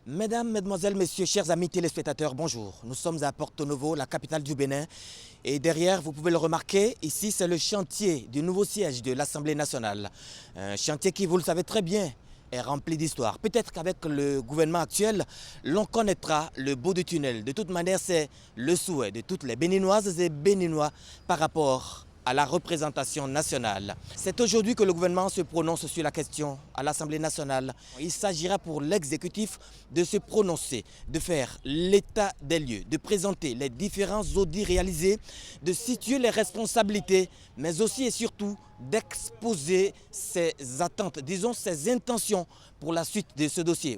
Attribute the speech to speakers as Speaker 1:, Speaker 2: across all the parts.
Speaker 1: Mesdames, Mesdemoiselles, Messieurs, chers amis téléspectateurs, bonjour. Nous sommes à Porto Novo, la capitale du Bénin. Et derrière, vous pouvez le remarquer, ici c'est le chantier du nouveau siège de l'Assemblée nationale. Un chantier qui, vous le savez très bien, est rempli d'histoire. Peut-être qu'avec le gouvernement actuel, l'on connaîtra le bout du tunnel. De toute manière, c'est le souhait de toutes les Béninoises et Béninois par rapport à la représentation nationale. C'est aujourd'hui que le gouvernement se prononce sur la question à l'Assemblée nationale. Il s'agira pour l'exécutif de se prononcer, de faire l'état des lieux, de présenter les différents audits réalisés, de situer les responsabilités, mais aussi et surtout d'exposer ses attentes, disons ses intentions pour la suite de ce dossier.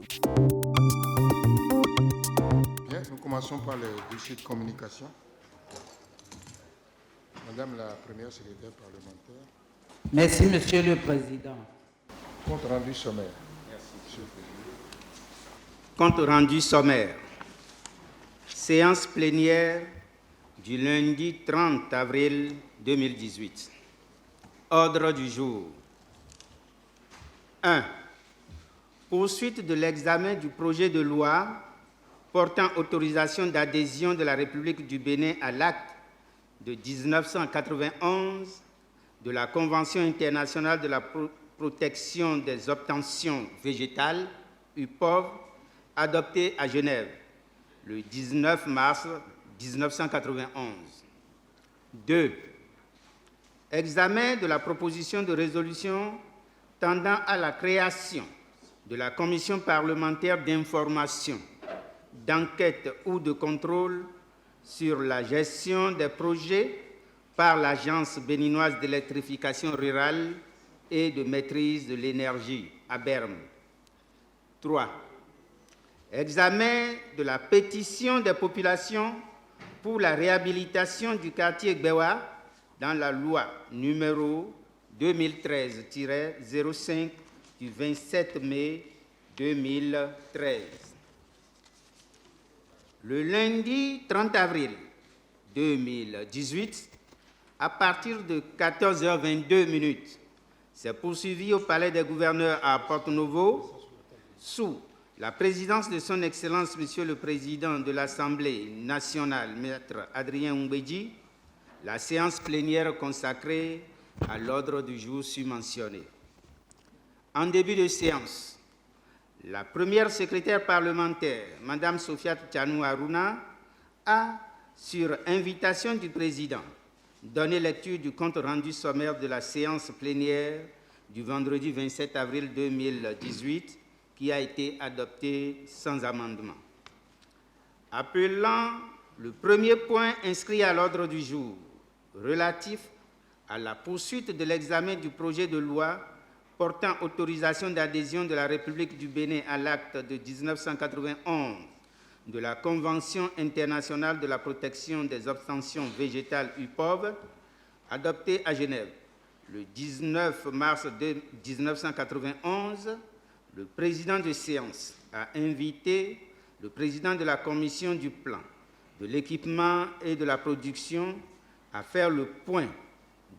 Speaker 2: Bien, nous commençons par le dossier de communication. Madame la première secrétaire parlementaire.
Speaker 3: Merci, Monsieur le Président.
Speaker 2: Compte rendu sommaire. Merci, Monsieur le Président.
Speaker 3: Compte rendu sommaire. Séance plénière du lundi 30 avril 2018. Ordre du jour. 1. Poursuite de l'examen du projet de loi portant autorisation d'adhésion de la République du Bénin à l'acte de 1991 de la Convention internationale de la protection des obtentions végétales, UPOV, adoptée à Genève le 19 mars 1991. 2. Examen de la proposition de résolution tendant à la création de la Commission parlementaire d'information, d'enquête ou de contrôle sur la gestion des projets par l'Agence béninoise d'électrification rurale et de maîtrise de l'énergie, ABERM. 3. Examen de la pétition des populations pour la réhabilitation du quartier Gbewa dans la loi numéro 2013-05 du 27 mai 2013. Le lundi 30 avril 2018, à partir de 14h22, s'est poursuivi au Palais des gouverneurs à Porto Novo, sous la présidence de son Excellence, Monsieur le Président de l'Assemblée nationale, Maître Adrien Umbedji, la séance plénière consacrée à l'ordre du jour susmentionné. En début de séance, la première secrétaire parlementaire, Mme Sophia Tchanou Aruna, a, sur invitation du président, donné lecture du compte rendu sommaire de la séance plénière du vendredi 27 avril 2018, qui a été adopté sans amendement. Appelant le premier point inscrit à l'ordre du jour, relatif à la poursuite de l'examen du projet de loi portant autorisation d'adhésion de la République du Bénin à l'acte de 1991 de la Convention internationale de la protection des obtentions végétales UPOV, adoptée à Genève le 19 mars 1991, le président de séance a invité le président de la Commission du plan, de l'équipement et de la production à faire le point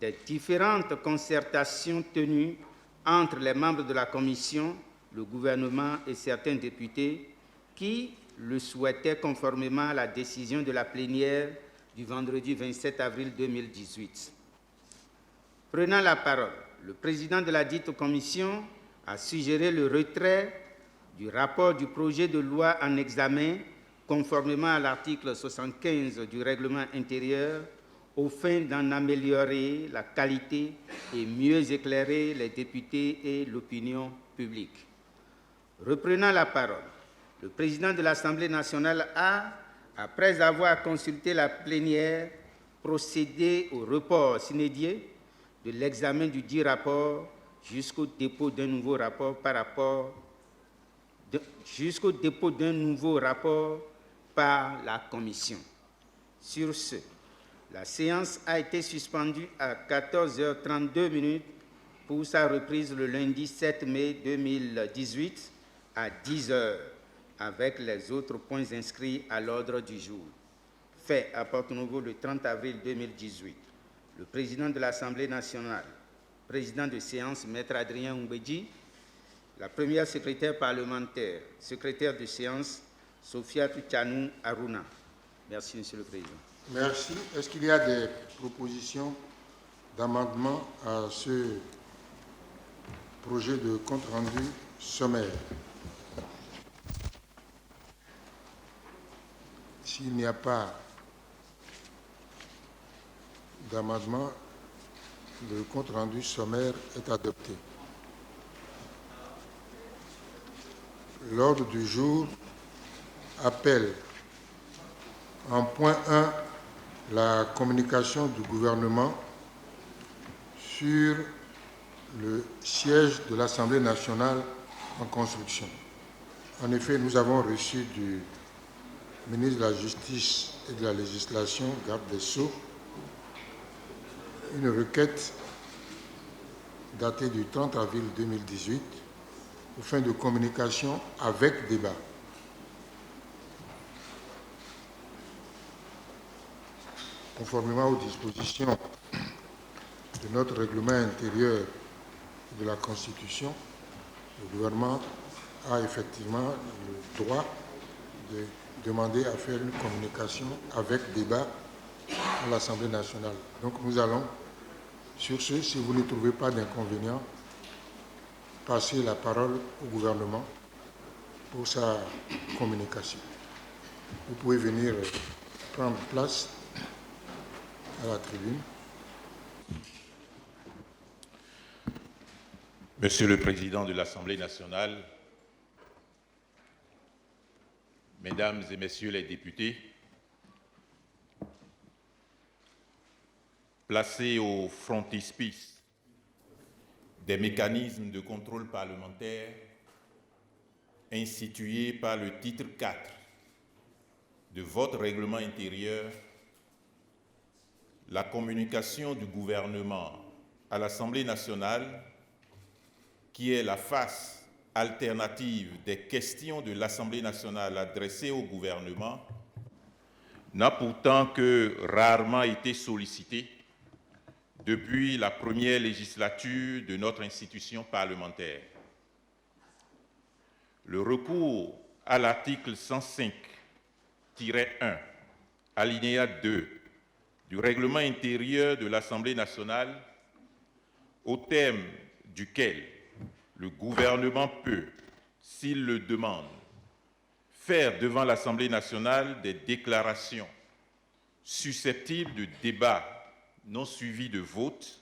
Speaker 3: des différentes concertations tenues entre les membres de la Commission, le gouvernement et certains députés qui le souhaitaient conformément à la décision de la plénière du vendredi 27 avril 2018. Prenant la parole, le président de la dite commission a suggéré le retrait du rapport du projet de loi en examen conformément à l'article 75 du règlement intérieur aux fins d'en améliorer la qualité et mieux éclairer les députés et l'opinion publique. Reprenant la parole, le président de l'Assemblée nationale a, après avoir consulté la plénière, procédé au report sine die de l'examen du dit rapport jusqu'au dépôt d'un nouveau rapport par la Commission. Sur ce, la séance a été suspendue à 14h32 pour sa reprise le lundi 7 mai 2018 à 10h avec les autres points inscrits à l'ordre du jour. Fait à Porto Novo le 30 avril 2018. Le président de l'Assemblée nationale, président de séance, Maître Adrien Umbedji, la première secrétaire parlementaire, secrétaire de séance, Sophia Tchanou Aruna. Merci, Monsieur le Président.
Speaker 2: Merci. Est-ce qu'il y a des propositions d'amendement à ce projet de compte-rendu sommaire? S'il n'y a pas d'amendement, le compte-rendu sommaire est adopté. L'ordre du jour appelle en point 1 la communication du gouvernement sur le siège de l'Assemblée nationale en construction. En effet, nous avons reçu du ministre de la Justice et de la Législation, garde des Sceaux, une requête datée du 30 avril 2018 aux fins de communication avec débat. Conformément aux dispositions de notre règlement intérieur et de la Constitution, le gouvernement a effectivement le droit de demander à faire une communication avec débat à l'Assemblée nationale. Donc nous allons, sur ce, si vous ne trouvez pas d'inconvénient, passer la parole au gouvernement pour sa communication. Vous pouvez venir prendre place à la tribune.
Speaker 4: Monsieur le Président de l'Assemblée nationale, Mesdames et Messieurs les députés, placés au frontispice des mécanismes de contrôle parlementaire institués par le titre 4 de votre règlement intérieur, la communication du gouvernement à l'Assemblée nationale, qui est la face alternative des questions de l'Assemblée nationale adressées au gouvernement, n'a pourtant que rarement été sollicitée depuis la première législature de notre institution parlementaire. Le recours à l'article 105-1, alinéa 2 du règlement intérieur de l'Assemblée nationale, au terme duquel le gouvernement peut, s'il le demande, faire devant l'Assemblée nationale des déclarations susceptibles de débat non suivis de vote,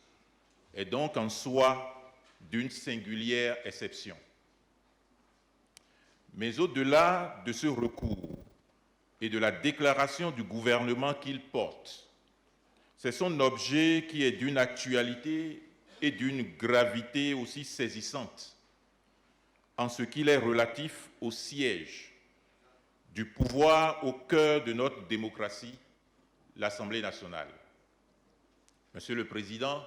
Speaker 4: est donc en soi d'une singulière exception. Mais au-delà de ce recours et de la déclaration du gouvernement qu'il porte, c'est son objet qui est d'une actualité et d'une gravité aussi saisissante, en ce qu'il est relatif au siège du pouvoir au cœur de notre démocratie, l'Assemblée nationale. Monsieur le Président,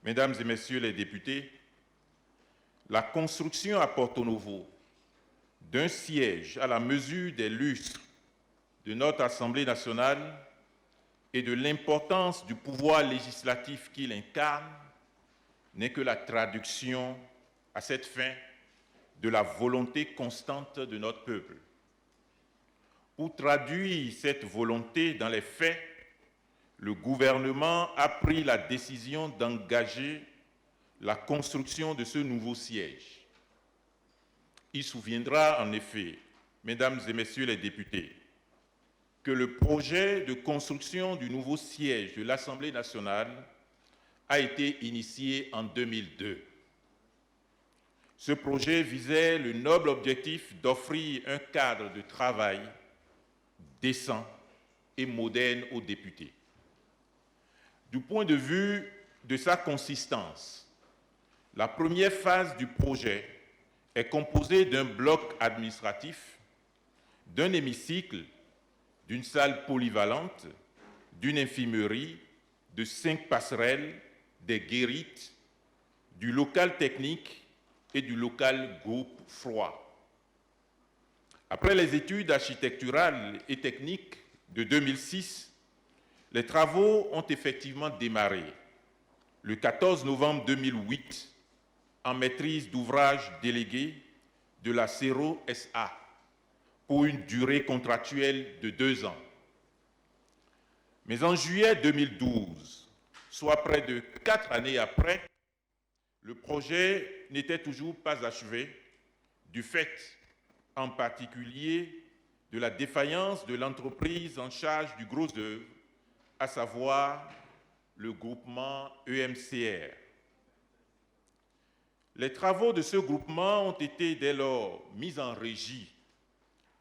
Speaker 4: Mesdames et Messieurs les députés, la construction à Porto Novo d'un siège à la mesure des lustres de notre Assemblée nationale et de l'importance du pouvoir législatif qu'il incarne n'est que la traduction, à cette fin, de la volonté constante de notre peuple. Pour traduire cette volonté dans les faits, le gouvernement a pris la décision d'engager la construction de ce nouveau siège. Il souviendra en effet, Mesdames et Messieurs les députés, que le projet de construction du nouveau siège de l'Assemblée nationale a été initié en 2002. Ce projet visait le noble objectif d'offrir un cadre de travail décent et moderne aux députés. Du point de vue de sa consistance, la première phase du projet est composée d'un bloc administratif, d'un hémicycle, d'une salle polyvalente, d'une infirmerie, de 5 passerelles, des guérites, du local technique et du local groupe froid. Après les études architecturales et techniques de 2006, les travaux ont effectivement démarré le 14 novembre 2008 en maîtrise d'ouvrage délégué de la CERO SA pour une durée contractuelle de 2 ans. Mais en juillet 2012, soit près de 4 années après, le projet n'était toujours pas achevé, du fait en particulier de la défaillance de l'entreprise en charge du gros œuvre, à savoir le groupement EMCR. Les travaux de ce groupement ont été dès lors mis en régie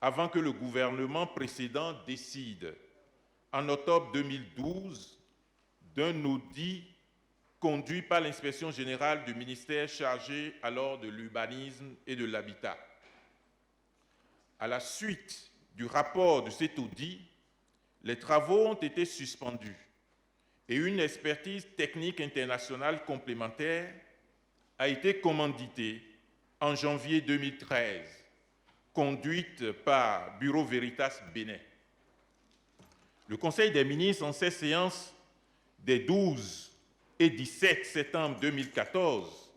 Speaker 4: avant que le gouvernement précédent décide, en octobre 2012, d'un audit conduit par l'inspection générale du ministère chargé alors de l'urbanisme et de l'habitat. À la suite du rapport de cet audit, les travaux ont été suspendus et une expertise technique internationale complémentaire a été commanditée en janvier 2013, conduite par Bureau Veritas Bénin. Le Conseil des ministres, en ses séances des 12 et 17 septembre 2014,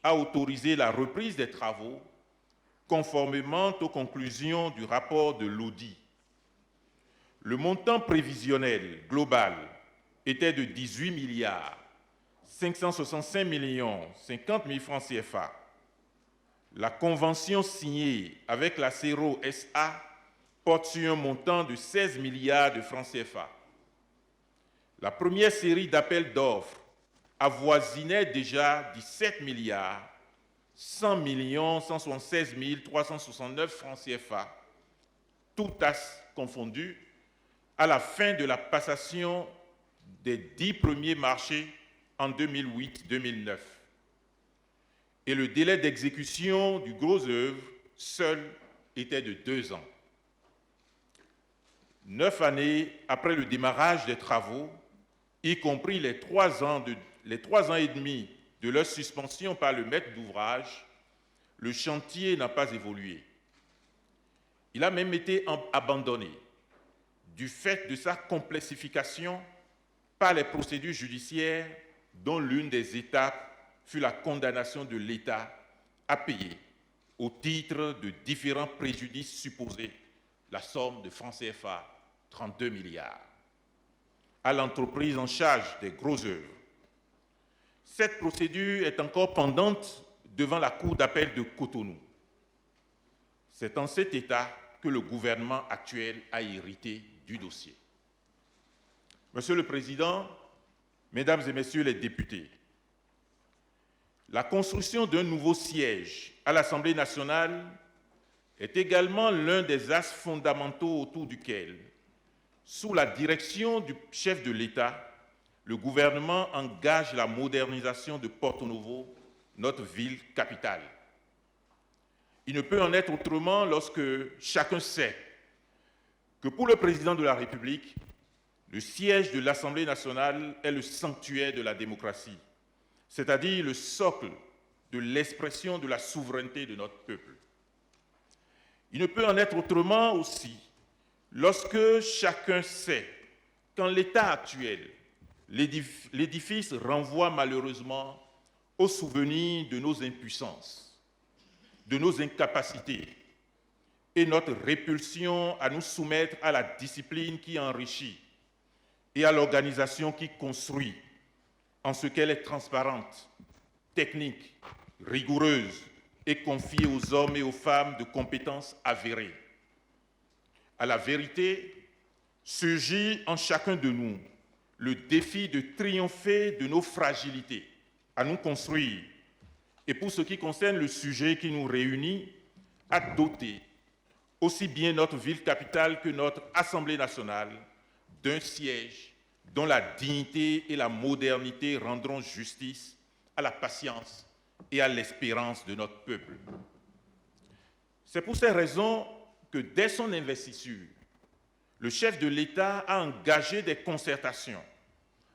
Speaker 4: a autorisé la reprise des travaux conformément aux conclusions du rapport de l'audit. Le montant prévisionnel global était de 18 milliards 565 millions 50 000 francs CFA. La convention signée avec la CERO SA porte sur un montant de 16 milliards de francs CFA. La première série d'appels d'offres avoisinait déjà 17 milliards 100 millions 176 369 francs CFA, tout as confondu, à la fin de la passation des 10 premiers marchés en 2008-2009. Et le délai d'exécution du gros œuvre seul était de 2 ans. 9 années après le démarrage des travaux, y compris les 3 ans et demi de leur suspension par le maître d'ouvrage, le chantier n'a pas évolué. Il a même été abandonné du fait de sa complexification par les procédures judiciaires dont l'une des étapes fut la condamnation de l'État à payer, au titre de différents préjudices supposés, la somme de francs CFA 32 milliards, à l'entreprise en charge des gros œuvres. Cette procédure est encore pendante devant la Cour d'appel de Cotonou. C'est en cet état que le gouvernement actuel a hérité du dossier. Monsieur le Président, Mesdames et Messieurs les députés, la construction d'un nouveau siège à l'Assemblée nationale est également l'un des axes fondamentaux autour duquel, sous la direction du chef de l'État, le gouvernement engage la modernisation de Porto Novo, notre ville capitale. Il ne peut en être autrement lorsque chacun sait que pour le président de la République, le siège de l'Assemblée nationale est le sanctuaire de la démocratie, c'est-à-dire le socle de l'expression de la souveraineté de notre peuple. Il ne peut en être autrement aussi lorsque chacun sait qu'en l'état actuel, l'édifice renvoie malheureusement au souvenir de nos impuissances, de nos incapacités et notre répulsion à nous soumettre à la discipline qui enrichit et à l'organisation qui construit, en ce qu'elle est transparente, technique, rigoureuse et confiée aux hommes et aux femmes de compétences avérées. À la vérité, surgit en chacun de nous le défi de triompher de nos fragilités, à nous construire, et pour ce qui concerne le sujet qui nous réunit, à doter aussi bien notre ville capitale que notre Assemblée nationale d'un siège dont la dignité et la modernité rendront justice à la patience et à l'espérance de notre peuple. C'est pour ces raisons que dès son investiture, le chef de l'État a engagé des concertations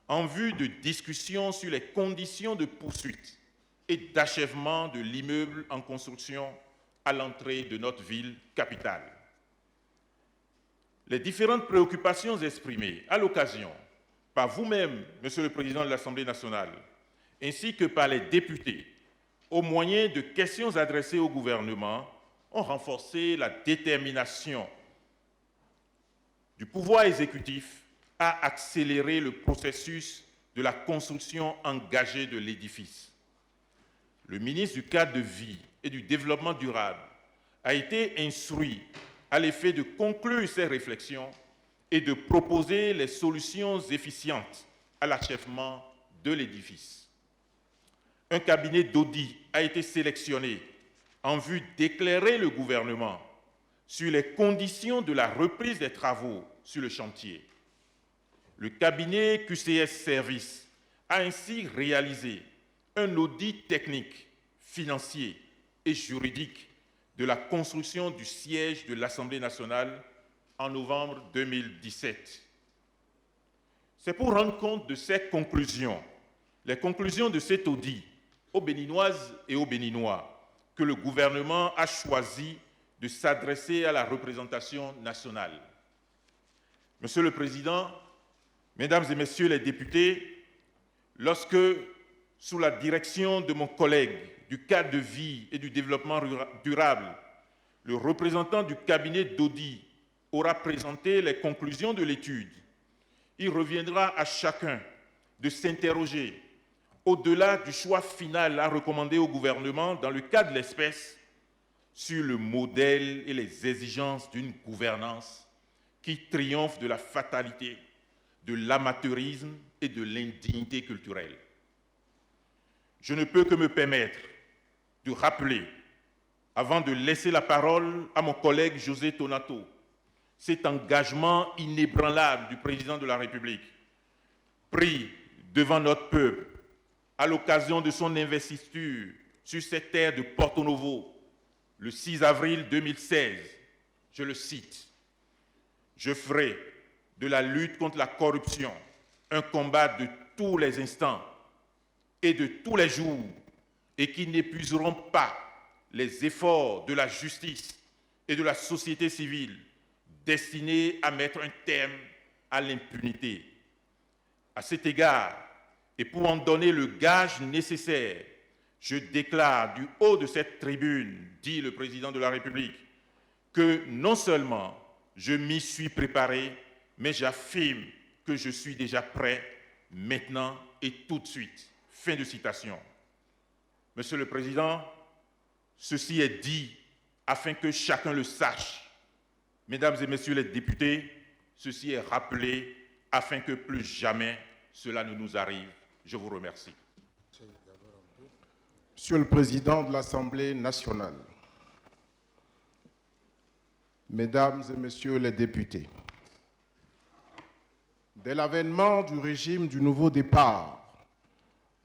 Speaker 4: en vue de discussions sur les conditions de poursuite et d'achèvement de l'immeuble en construction à l'entrée de notre ville capitale. Les différentes préoccupations exprimées à l'occasion par vous-même, Monsieur le Président de l'Assemblée nationale, ainsi que par les députés, au moyen de questions adressées au gouvernement, ont renforcé la détermination du pouvoir exécutif à accélérer le processus de la construction engagée de l'édifice. Le ministre du Cadre de vie et du Développement durable a été instruit à l'effet de conclure ces réflexions et de proposer les solutions efficientes à l'achèvement de l'édifice. Un cabinet d'audit a été sélectionné en vue d'éclairer le gouvernement sur les conditions de la reprise des travaux sur le chantier. Le cabinet QCS Services a ainsi réalisé un audit technique, financier et juridique de la construction du siège de l'Assemblée nationale en novembre 2017. C'est pour rendre compte de ces conclusions, les conclusions de cet audit aux Béninoises et aux Béninois, que le gouvernement a choisi de s'adresser à la représentation nationale. Monsieur le Président, Mesdames et Messieurs les députés, lorsque, sous la direction de mon collègue du Cadre de vie et du Développement durable, le représentant du cabinet d'audit aura présenté les conclusions de l'étude, il reviendra à chacun de s'interroger, au-delà du choix final à recommander au gouvernement dans le cas de l'espèce, sur le modèle et les exigences d'une gouvernance qui triomphe de la fatalité, de l'amateurisme et de l'indignité culturelle. Je ne peux que me permettre de rappeler, avant de laisser la parole à mon collègue José Tonato, cet engagement inébranlable du président de la République, pris devant notre peuple à l'occasion de son investiture sur cette terre de Porto Novo, le 6 avril 2016, je le cite, « Je ferai de la lutte contre la corruption un combat de tous les instants et de tous les jours et qui n'épuiseront pas les efforts de la justice et de la société civile destinés à mettre un terme à l'impunité. À cet égard, et pour en donner le gage nécessaire, je déclare du haut de cette tribune, dit le président de la République, que non seulement je m'y suis préparé, mais j'affirme que je suis déjà prêt maintenant et tout de suite. Fin de citation. Monsieur le Président, ceci est dit afin que chacun le sache. Mesdames et Messieurs les députés, ceci est rappelé afin que plus jamais cela ne nous arrive. Je vous remercie.
Speaker 5: Monsieur le Président de l'Assemblée nationale, Mesdames et Messieurs les députés, dès l'avènement du régime du nouveau départ,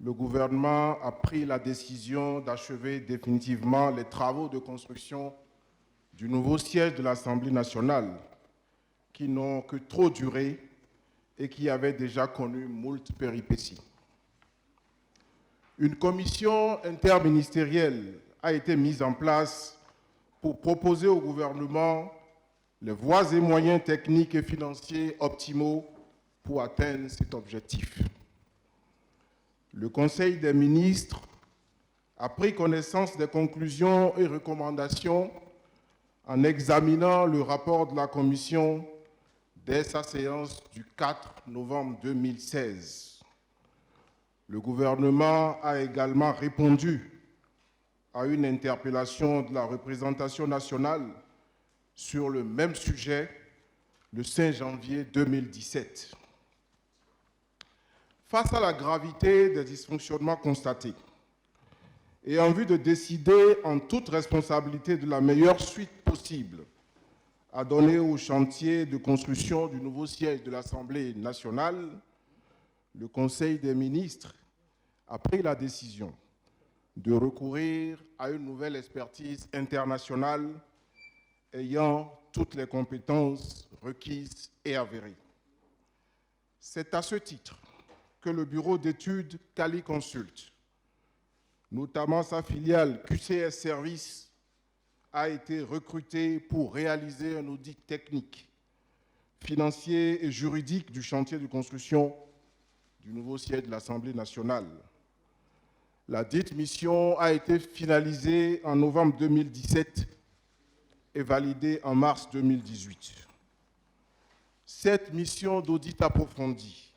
Speaker 5: le gouvernement a pris la décision d'achever définitivement les travaux de construction du nouveau siège de l'Assemblée nationale, qui n'ont que trop duré et qui avaient déjà connu moult péripéties. Une commission interministérielle a été mise en place pour proposer au gouvernement les voies et moyens techniques et financiers optimaux pour atteindre cet objectif. Le Conseil des ministres a pris connaissance des conclusions et recommandations en examinant le rapport de la Commission dès sa séance du 4 novembre 2016. Le gouvernement a également répondu à une interpellation de la représentation nationale sur le même sujet le 5 janvier 2017. Face à la gravité des dysfonctionnements constatés et en vue de décider en toute responsabilité de la meilleure suite possible à donner au chantier de construction du nouveau siège de l'Assemblée nationale, le Conseil des ministres a pris la décision de recourir à une nouvelle expertise internationale ayant toutes les compétences requises et avérées. C'est à ce titre que le bureau d'études Cali Consult, notamment sa filiale QCS Services, a été recruté pour réaliser un audit technique, financier et juridique du chantier de construction du nouveau siège de l'Assemblée nationale. La dite mission a été finalisée en novembre 2017 et validée en mars 2018. Cette mission d'audit approfondi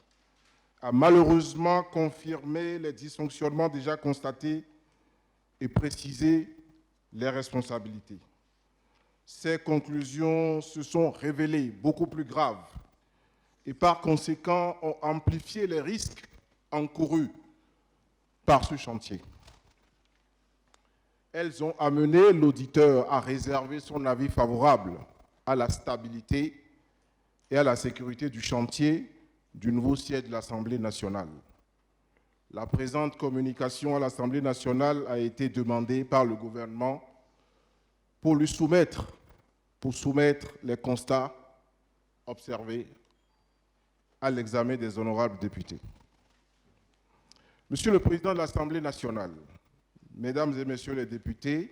Speaker 5: a malheureusement confirmé les dysfonctionnements déjà constatés et précisé les responsabilités. Ces conclusions se sont révélées beaucoup plus graves et par conséquent ont amplifié les risques encourus par ce chantier. Elles ont amené l'auditeur à réserver son avis favorable à la stabilité et à la sécurité du chantier du nouveau siège de l'Assemblée nationale. La présente communication à l'Assemblée nationale a été demandée par le gouvernement pour soumettre les constats observés à l'examen des honorables députés. Monsieur le Président de l'Assemblée nationale, Mesdames et Messieurs les députés,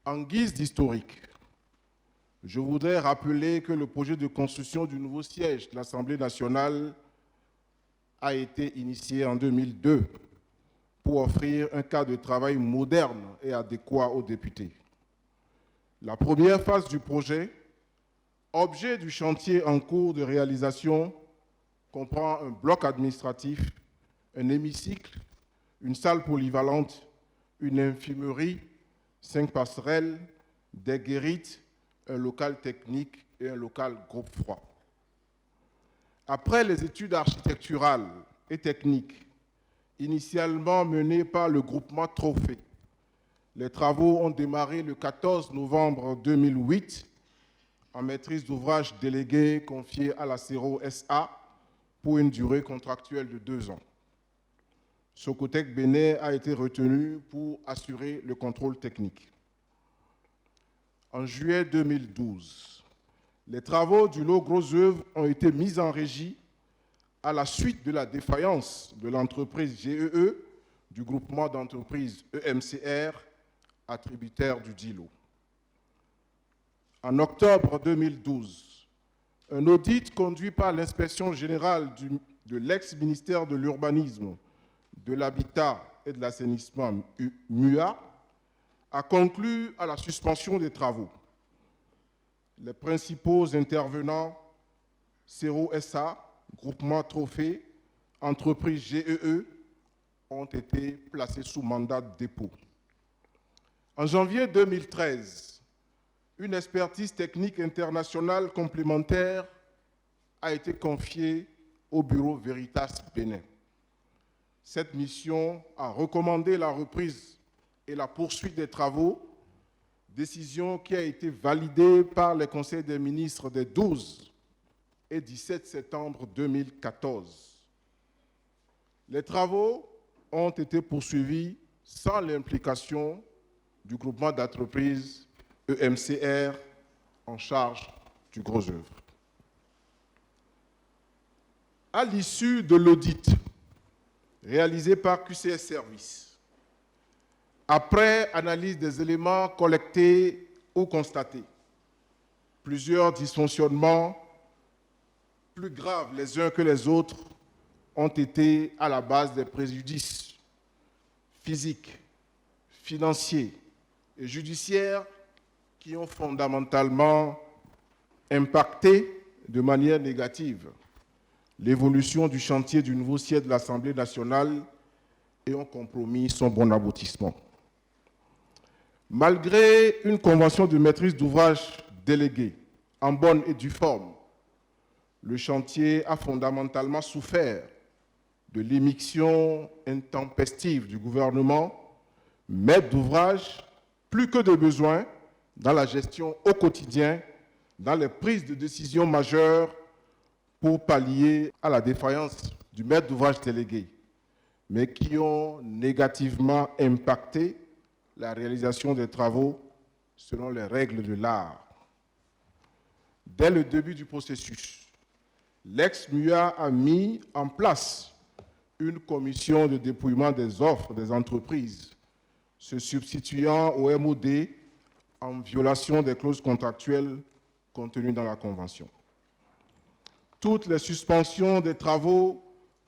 Speaker 5: en guise d'historique, je voudrais rappeler que le projet de construction du nouveau siège de l'Assemblée nationale a été initié en 2002 pour offrir un cadre de travail moderne et adéquat aux députés. La première phase du projet, objet du chantier en cours de réalisation, comprend un bloc administratif, un hémicycle, une salle polyvalente, une infirmerie, 5 passerelles, des guérites, un local technique et un local groupe froid. Après les études architecturales et techniques, initialement menées par le groupement Trophée, les travaux ont démarré le 14 novembre 2008 en maîtrise d'ouvrage déléguée confiée à la CERO SA pour une durée contractuelle de 2 ans. Socotec Bénin a été retenu pour assurer le contrôle technique. En juillet 2012, les travaux du lot Gros œuvres ont été mis en régie à la suite de la défaillance de l'entreprise GEE du groupement d'entreprises EMCR, attributaire du dit lot. En octobre 2012, un audit conduit par l'inspection générale de l'ex-ministère de l'Urbanisme, de l'Habitat et de l'Assainissement, MUA, a conclu à la suspension des travaux. Les principaux intervenants, CERO SA, Groupement Trophée, entreprise GEE, ont été placés sous mandat de dépôt. En janvier 2013, une expertise technique internationale complémentaire a été confiée au bureau Veritas Bénin. Cette mission a recommandé la reprise et la poursuite des travaux, décision qui a été validée par les conseils des ministres des 12 et 17 septembre 2014. Les travaux ont été poursuivis sans l'implication du groupement d'entreprises EMCR en charge du gros œuvre. À l'issue de l'audit réalisé par QCS Services, après analyse des éléments collectés ou constatés, plusieurs dysfonctionnements plus graves les uns que les autres ont été à la base des préjudices physiques, financiers et judiciaires qui ont fondamentalement impacté de manière négative l'évolution du chantier du nouveau siège de l'Assemblée nationale et ont compromis son bon aboutissement. Malgré une convention de maîtrise d'ouvrage déléguée en bonne et due forme, le chantier a fondamentalement souffert de l'immixtion intempestive du gouvernement, maître d'ouvrage plus que de besoin dans la gestion au quotidien, dans les prises de décision majeures pour pallier à la défaillance du maître d'ouvrage délégué, mais qui ont négativement impacté la réalisation des travaux selon les règles de l'art. Dès le début du processus, l'ex-MUA a mis en place une commission de dépouillement des offres des entreprises, se substituant au MOD en violation des clauses contractuelles contenues dans la Convention. Toutes les suspensions des travaux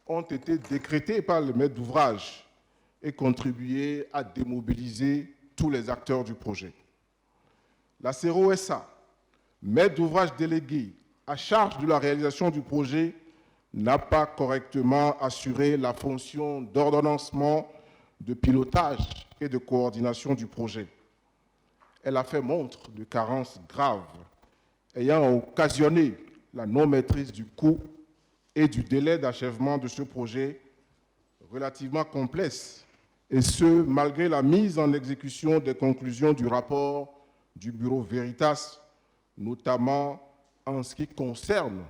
Speaker 5: ont été décrétées par le maître d'ouvrage et contribuer à démobiliser tous les acteurs du projet. La CERO-SA, maître d'ouvrage délégué à charge de la réalisation du projet, n'a pas correctement assuré la fonction d'ordonnancement, de pilotage et de coordination du projet. Elle a fait montre de carences graves, ayant occasionné la non-maîtrise du coût et du délai d'achèvement de ce projet relativement complexe, et ce, malgré la mise en exécution des conclusions du rapport du Bureau Veritas, notamment en ce qui concerne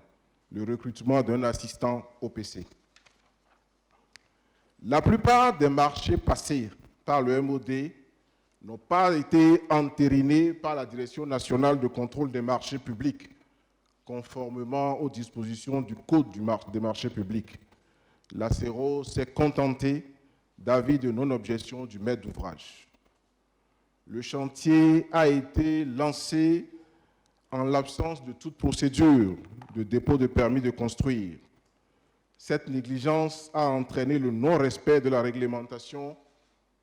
Speaker 5: le recrutement d'un assistant OPC. La plupart des marchés passés par le MOD n'ont pas été entérinés par la Direction nationale de contrôle des marchés publics, conformément aux dispositions du Code des marchés publics. La CERO s'est contentée d'avis de non-objection du maître d'ouvrage. Le chantier a été lancé en l'absence de toute procédure de dépôt de permis de construire. Cette négligence a entraîné le non-respect de la réglementation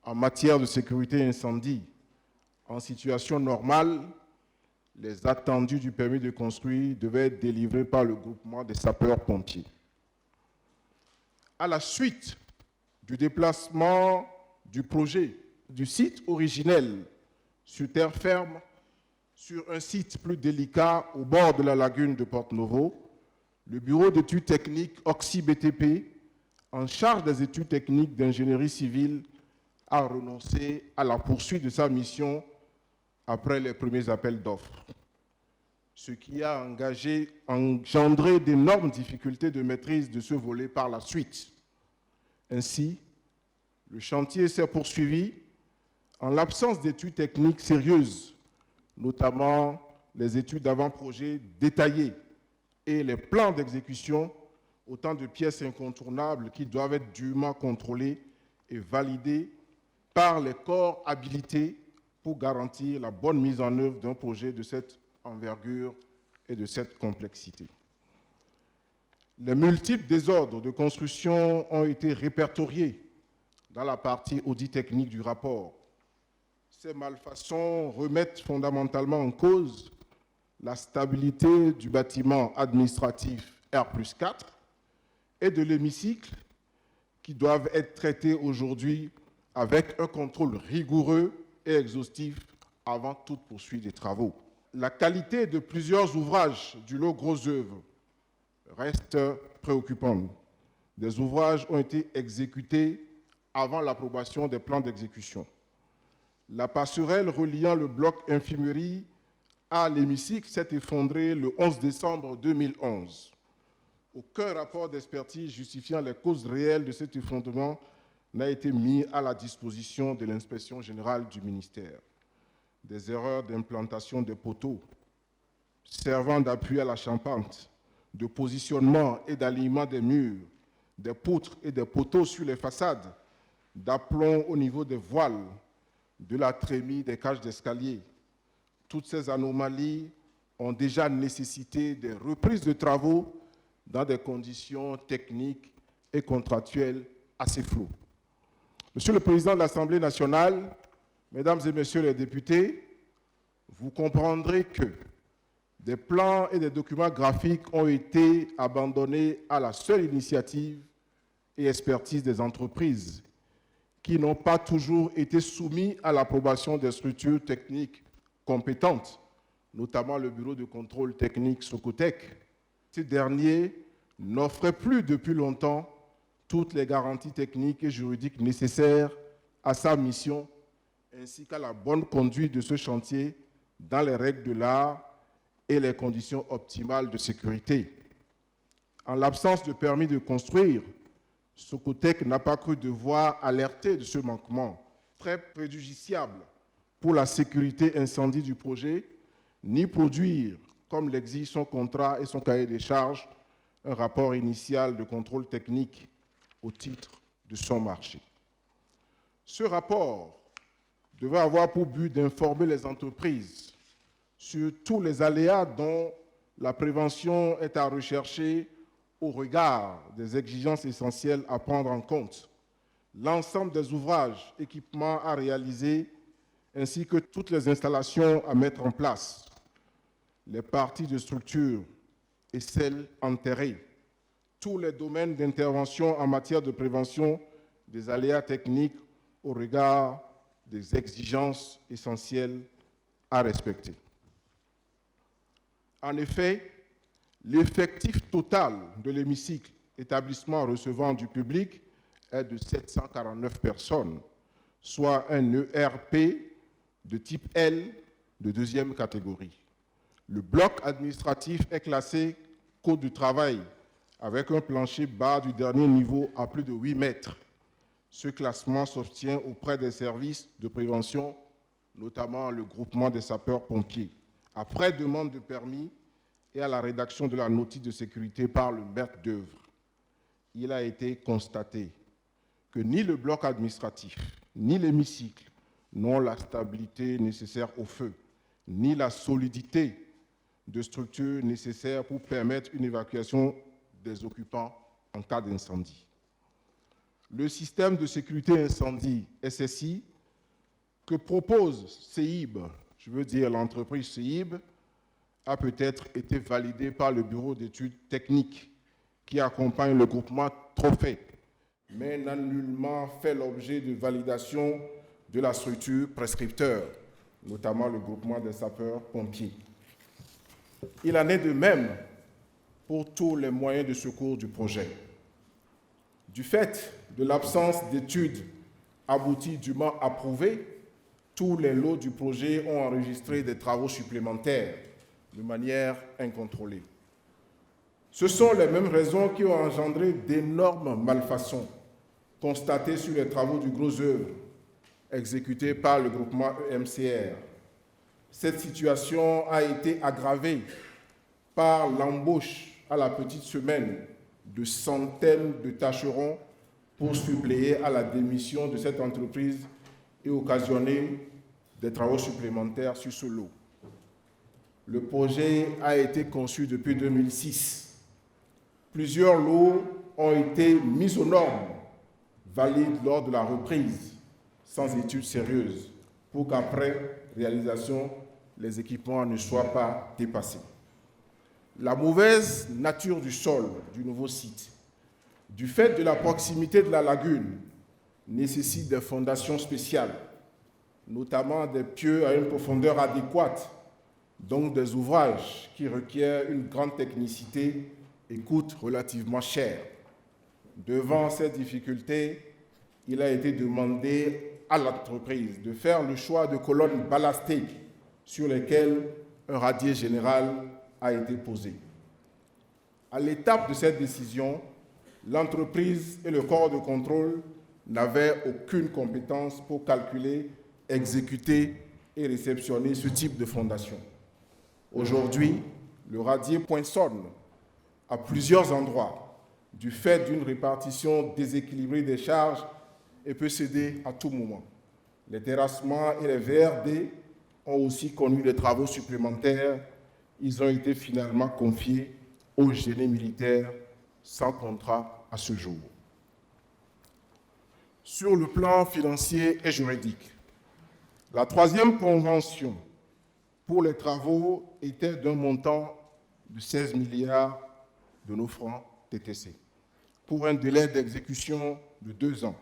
Speaker 5: en matière de sécurité incendie. En situation normale, les attendus du permis de construire devaient être délivrés par le groupement des sapeurs-pompiers. À la suite du déplacement du projet du site originel sur terre ferme sur un site plus délicat au bord de la lagune de Porto-Novo, le bureau d'études techniques OXY-BTP, en charge des études techniques d'ingénierie civile, a renoncé à la poursuite de sa mission après les premiers appels d'offres, ce qui a engendré d'énormes difficultés de maîtrise de ce volet par la suite. Ainsi, le chantier s'est poursuivi en l'absence d'études techniques sérieuses, notamment les études d'avant-projet détaillées et les plans d'exécution, autant de pièces incontournables qui doivent être dûment contrôlées et validées par les corps habilités pour garantir la bonne mise en œuvre d'un projet de cette envergure et de cette complexité. Les multiples désordres de construction ont été répertoriés dans la partie audit technique du rapport. Ces malfaçons remettent fondamentalement en cause la stabilité du bâtiment administratif R+4 et de l'hémicycle qui doivent être traités aujourd'hui avec un contrôle rigoureux et exhaustif avant toute poursuite des travaux. La qualité de plusieurs ouvrages du lot gros œuvre reste préoccupante. Des ouvrages ont été exécutés avant l'approbation des plans d'exécution. La passerelle reliant le bloc infirmerie à l'hémicycle s'est effondrée le 11 décembre 2011. Aucun rapport d'expertise justifiant les causes réelles de cet effondrement n'a été mis à la disposition de l'inspection générale du ministère. Des erreurs d'implantation des poteaux servant d'appui à la charpente, de positionnement et d'alignement des murs, des poutres et des poteaux sur les façades, d'aplomb au niveau des voiles, de la trémie des cages d'escalier. Toutes ces anomalies ont déjà nécessité des reprises de travaux dans des conditions techniques et contractuelles assez floues. Monsieur le Président de l'Assemblée nationale, Mesdames et Messieurs les députés, vous comprendrez que des plans et des documents graphiques ont été abandonnés à la seule initiative et expertise des entreprises qui n'ont pas toujours été soumis à l'approbation des structures techniques compétentes, notamment le Bureau de contrôle technique Socotec. Ces derniers n'offraient plus depuis longtemps toutes les garanties techniques et juridiques nécessaires à sa mission ainsi qu'à la bonne conduite de ce chantier dans les règles de l'art et les conditions optimales de sécurité. En l'absence de permis de construire, Socotec n'a pas cru devoir alerter de ce manquement très préjudiciable pour la sécurité incendie du projet, ni produire, comme l'exige son contrat et son cahier des charges, un rapport initial de contrôle technique au titre de son marché. Ce rapport devait avoir pour but d'informer les entreprises sur tous les aléas dont la prévention est à rechercher au regard des exigences essentielles à prendre en compte, l'ensemble des ouvrages, équipements à réaliser, ainsi que toutes les installations à mettre en place, les parties de structure et celles enterrées, tous les domaines d'intervention en matière de prévention des aléas techniques au regard des exigences essentielles à respecter. En effet, l'effectif total de l'hémicycle, établissement recevant du public, est de 749 personnes, soit un ERP de type L de deuxième catégorie. Le bloc administratif est classé code du travail avec un plancher bas du dernier niveau à plus de 8 mètres. Ce classement s'obtient auprès des services de prévention, notamment le groupement des sapeurs-pompiers, après demande de permis et à la rédaction de la notice de sécurité par le maître d'œuvre. Il a été constaté que ni le bloc administratif, ni l'hémicycle n'ont la stabilité nécessaire au feu, ni la solidité de structure nécessaire pour permettre une évacuation des occupants en cas d'incendie. Le système de sécurité incendie SSI que propose CEIB, je veux dire l'entreprise CEIB, a peut-être été validé par le bureau d'études techniques qui accompagne le groupement Trophée, mais n'a nullement fait l'objet de validation de la structure prescripteur, notamment le groupement des sapeurs-pompiers. Il en est de même pour tous les moyens de secours du projet. Du fait de l'absence d'études abouties dûment approuvées, tous les lots du projet ont enregistré des travaux supplémentaires de manière incontrôlée. Ce sont les mêmes raisons qui ont engendré d'énormes malfaçons constatées sur les travaux du gros œuvre exécutés par le groupement EMCR. Cette situation a été aggravée par l'embauche à la petite semaine de centaines de tâcherons pour suppléer à la démission de cette entreprise et occasionner des travaux supplémentaires sur ce lot. Le projet a été conçu depuis 2006. Plusieurs lots ont été mis aux normes, valides lors de la reprise, sans études sérieuses, pour qu'après réalisation, les équipements ne soient pas dépassés. La mauvaise nature du sol du nouveau site, du fait de la proximité de la lagune, nécessite des fondations spéciales, notamment des pieux à une profondeur adéquate, donc des ouvrages qui requièrent une grande technicité et coûtent relativement cher. Devant ces difficultés, il a été demandé à l'entreprise de faire le choix de colonnes ballastées sur lesquelles un radier général a été posé. À l'étape de cette décision, l'entreprise et le corps de contrôle n'avaient aucune compétence pour calculer, exécuter et réceptionner ce type de fondation. Aujourd'hui, le radier poinçonne à plusieurs endroits du fait d'une répartition déséquilibrée des charges et peut céder à tout moment. Les terrassements et les VRD ont aussi connu des travaux supplémentaires. Ils ont été finalement confiés au génie militaire sans contrat à ce jour. Sur le plan financier et juridique, la troisième convention pour les travaux était d'un montant de 16 milliards de nos francs TTC, pour un délai d'exécution de 2 ans.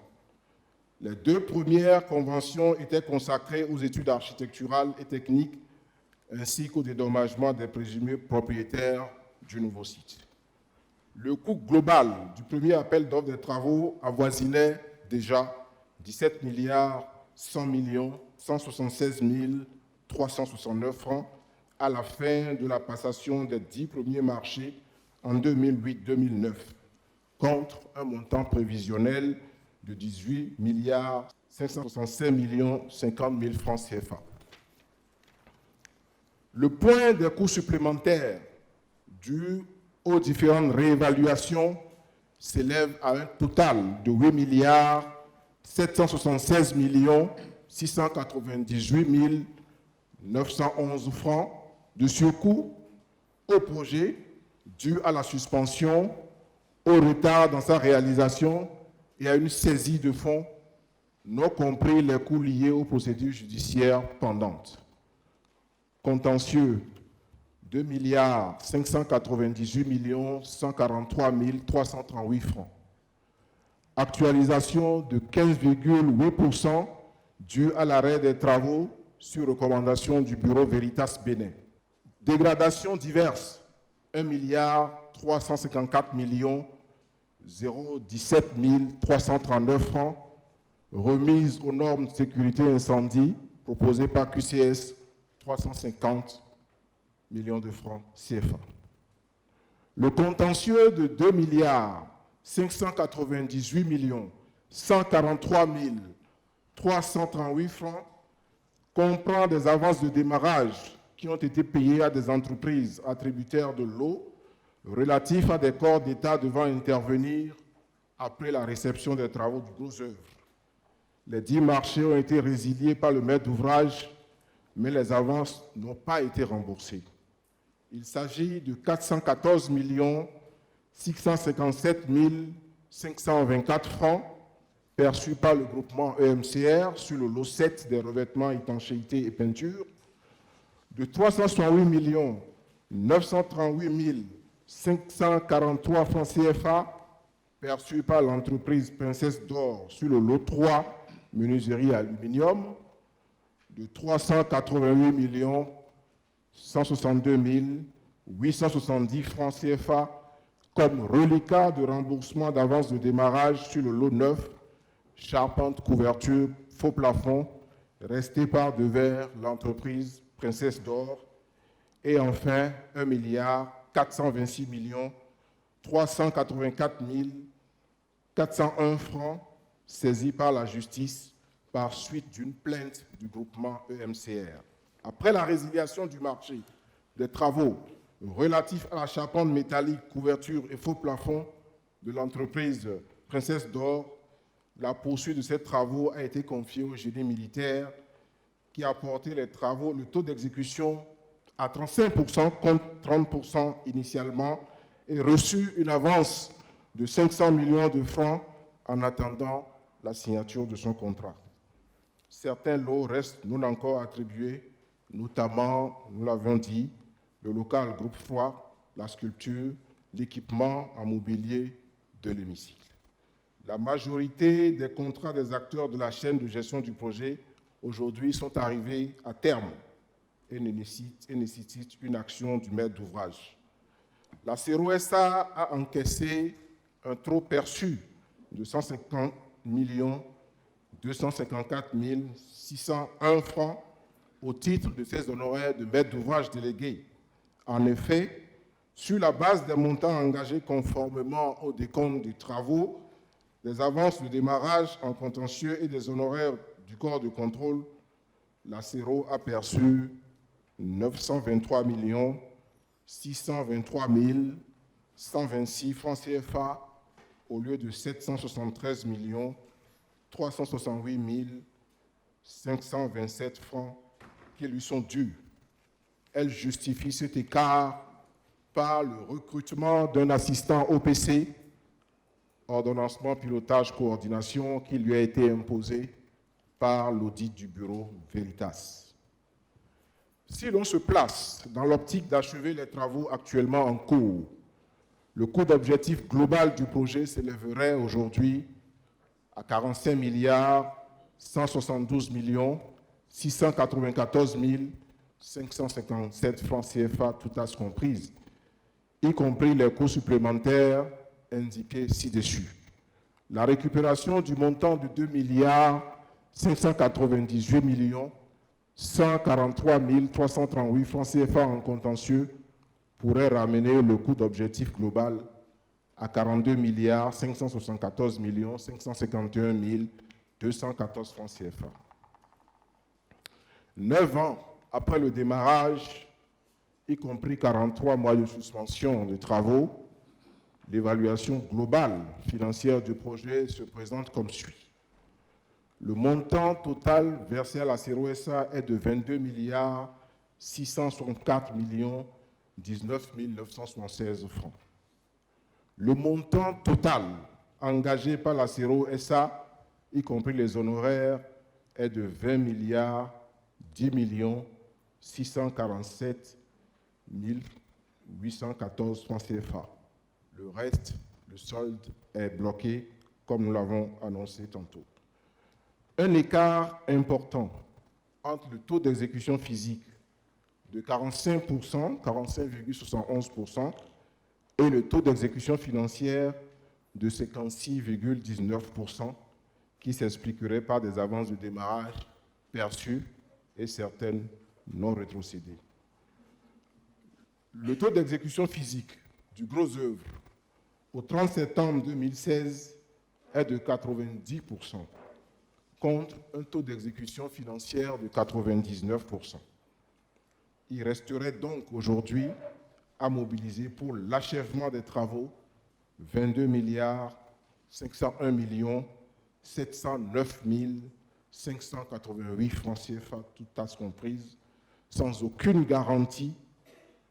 Speaker 5: Les 2 premières conventions étaient consacrées aux études architecturales et techniques, ainsi qu'au dédommagement des présumés propriétaires du nouveau site. Le coût global du premier appel d'offres des travaux avoisinait déjà 17 milliards 100 millions 176 369 francs à la fin de la passation des 10 premiers marchés en 2008-2009, contre un montant prévisionnel de 18 milliards 565 millions 50 000 francs CFA. Le point des coûts supplémentaires dû aux différentes réévaluations s'élève à un total de 8 milliards 776 millions 698 911 francs de surcoût au projet dû à la suspension, au retard dans sa réalisation et à une saisie de fonds, non compris les coûts liés aux procédures judiciaires pendantes. Contentieux, 2 598 143 338 francs. Actualisation de 15,8% due à l'arrêt des travaux sur recommandation du bureau Veritas Bénin. Dégradations diverses, 1 354 017 339 francs. Remise aux normes de sécurité incendie proposées par QCS, 350 millions de francs CFA. Le contentieux de 2 598 143 338 francs comprend des avances de démarrage qui ont été payées à des entreprises attributaires de l'eau relatifs à des corps d'État devant intervenir après la réception des travaux du gros œuvre. Les 10 marchés ont été résiliés par le maître d'ouvrage, mais les avances n'ont pas été remboursées. Il s'agit de 414 657 524 francs perçus par le groupement EMCR sur le lot 7 des revêtements, étanchéité et peinture, de 368 938 543 francs CFA perçus par l'entreprise Princesse d'Or sur le lot 3 menuiserie aluminium, de 388 162 870 francs CFA comme reliquat de remboursement d'avance de démarrage sur le lot 9, charpente, couverture, faux plafond, resté par devers l'entreprise Princesse d'Or, et enfin 1 426 384 401 francs saisis par la justice par suite d'une plainte du groupement EMCR. Après la résiliation du marché des travaux relatifs à la charpente métallique, couverture et faux plafond de l'entreprise Princesse d'Or, la poursuite de ces travaux a été confiée au génie militaire qui a porté les travaux, le taux d'exécution à 35% contre 30% initialement et reçu une avance de 500 millions de francs en attendant la signature de son contrat. Certains lots restent non encore attribués, notamment, nous l'avons dit, le local groupe Foix, la sculpture, l'équipement en mobilier de l'hémicycle. La majorité des contrats des acteurs de la chaîne de gestion du projet aujourd'hui sont arrivés à terme et nécessitent une action du maître d'ouvrage. La CERO-SA a encaissé un trop perçu de 150 254 601 francs au titre de ses honoraires de maître d'ouvrage délégué. En effet, sur la base des montants engagés conformément au décompte des travaux, des avances de démarrage en contentieux et des honoraires du corps de contrôle, la CERO a perçu 923 623 126 francs CFA au lieu de 773 368 527 francs qui lui sont dus. Elle justifie cet écart par le recrutement d'un assistant OPC, ordonnancement, pilotage, coordination, qui lui a été imposé par l'audit du bureau Veritas. Si l'on se place dans l'optique d'achever les travaux actuellement en cours, le coût d'objectif global du projet s'élèverait aujourd'hui à 45 172 694 557 francs CFA, toutes as comprises, y compris les coûts supplémentaires indiqués ci-dessus. La récupération du montant de 2 598 143 338 francs CFA en contentieux pourrait ramener le coût d'objectif global à 42 574 551 214 francs CFA. 9 ans après le démarrage, y compris 43 mois de suspension de travaux, l'évaluation globale financière du projet se présente comme suit. Le montant total versé à la CERO-SA est de 22 664 19 976 francs. Le montant total engagés par la CERO SA, y compris les honoraires, est de 20 milliards 10 millions 647 814 francs CFA. Le reste, le solde est bloqué, comme nous l'avons annoncé tantôt. Un écart important entre le taux d'exécution physique de 45%, 45,71%, et le taux d'exécution financière de 56,19%, qui s'expliquerait par des avances de démarrage perçues et certaines non rétrocédées. Le taux d'exécution physique du gros œuvre au 30 septembre 2016 est de 90%, contre un taux d'exécution financière de 99%. Il resterait donc aujourd'hui à mobiliser pour l'achèvement des travaux 22 milliards 501 millions 709 588 francs CFA, toutes tasses comprises, sans aucune garantie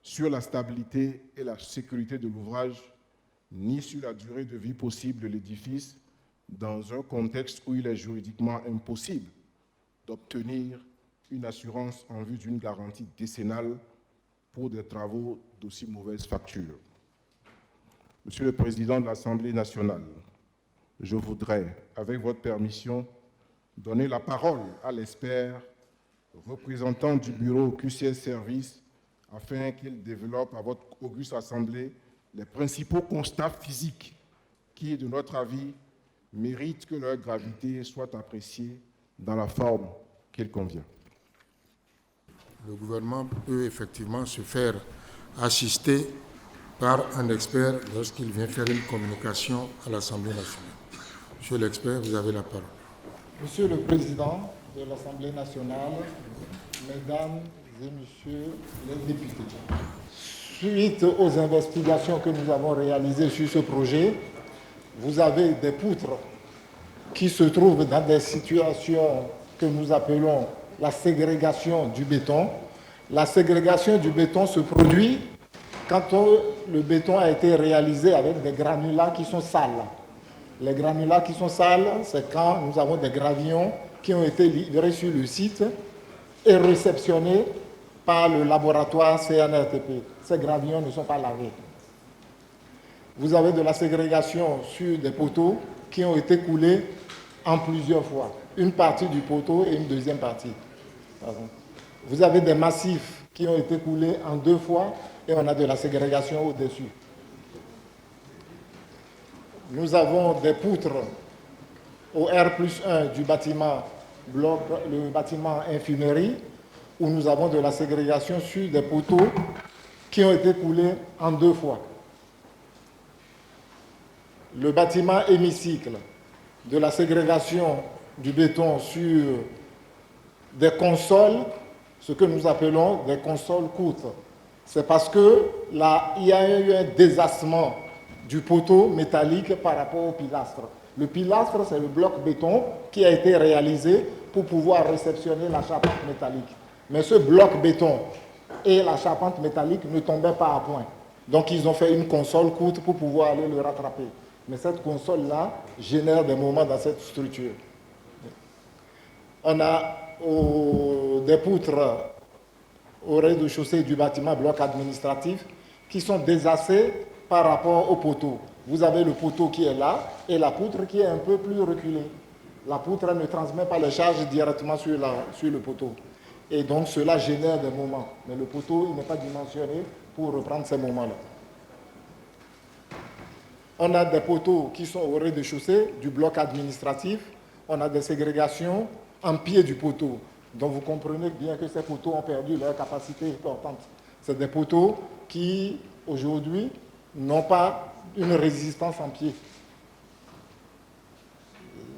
Speaker 5: sur la stabilité et la sécurité de l'ouvrage, ni sur la durée de vie possible de l'édifice, dans un contexte où il est juridiquement impossible d'obtenir une assurance en vue d'une garantie décennale pour des travaux d'aussi mauvaise facture. Monsieur le Président de l'Assemblée nationale, je voudrais, avec votre permission, donner la parole à l'expert représentant du bureau QCS Service afin qu'il développe à votre auguste Assemblée les principaux constats physiques qui, de notre avis, méritent que leur gravité soit appréciée dans la forme qu'il convient.
Speaker 2: Le gouvernement peut effectivement se faire assister par un expert lorsqu'il vient faire une communication à l'Assemblée nationale. Monsieur l'expert, vous avez la parole.
Speaker 6: Monsieur le Président de l'Assemblée nationale, Mesdames et Messieurs les députés, suite aux investigations que nous avons réalisées sur ce projet, vous avez des poutres qui se trouvent dans des situations que nous appelons la ségrégation du béton. La ségrégation du béton se produit quand le béton a été réalisé avec des granulats qui sont sales. Les granulats qui sont sales, c'est quand nous avons des gravillons qui ont été livrés sur le site et réceptionnés par le laboratoire CNRTP. Ces gravillons ne sont pas lavés. Vous avez de la ségrégation sur des poteaux qui ont été coulés en plusieurs fois. Une partie du poteau et une deuxième partie. Vous avez des massifs qui ont été coulés en 2 fois et on a de la ségrégation au-dessus. Nous avons des poutres au R+1 du bâtiment bloc, le bâtiment infirmerie, où nous avons de la ségrégation sur des poteaux qui ont été coulés en 2 fois. Le bâtiment hémicycle, de la ségrégation du béton sur des consoles, ce que nous appelons des consoles courtes. C'est parce qu'il y a eu un désassement du poteau métallique par rapport au pilastre. Le pilastre, c'est le bloc béton qui a été réalisé pour pouvoir réceptionner la charpente métallique. Mais ce bloc béton et la charpente métallique ne tombaient pas à point. Donc ils ont fait une console courte pour pouvoir aller le rattraper. Mais cette console-là génère des moments dans cette structure. On a des poutres au rez-de-chaussée du bâtiment bloc administratif qui sont désassées par rapport au poteau. Vous avez le poteau qui est là et la poutre qui est un peu plus reculée. La poutre ne transmet pas les charges directement sur le poteau. Et donc cela génère des moments. Mais le poteau n'est pas dimensionné pour reprendre ces moments-là. On a des poteaux qui sont au rez-de-chaussée du bloc administratif. On a des ségrégations en pied du poteau. Donc vous comprenez bien que ces poteaux ont perdu leur capacité importante. C'est des poteaux qui, aujourd'hui, n'ont pas une résistance en pied.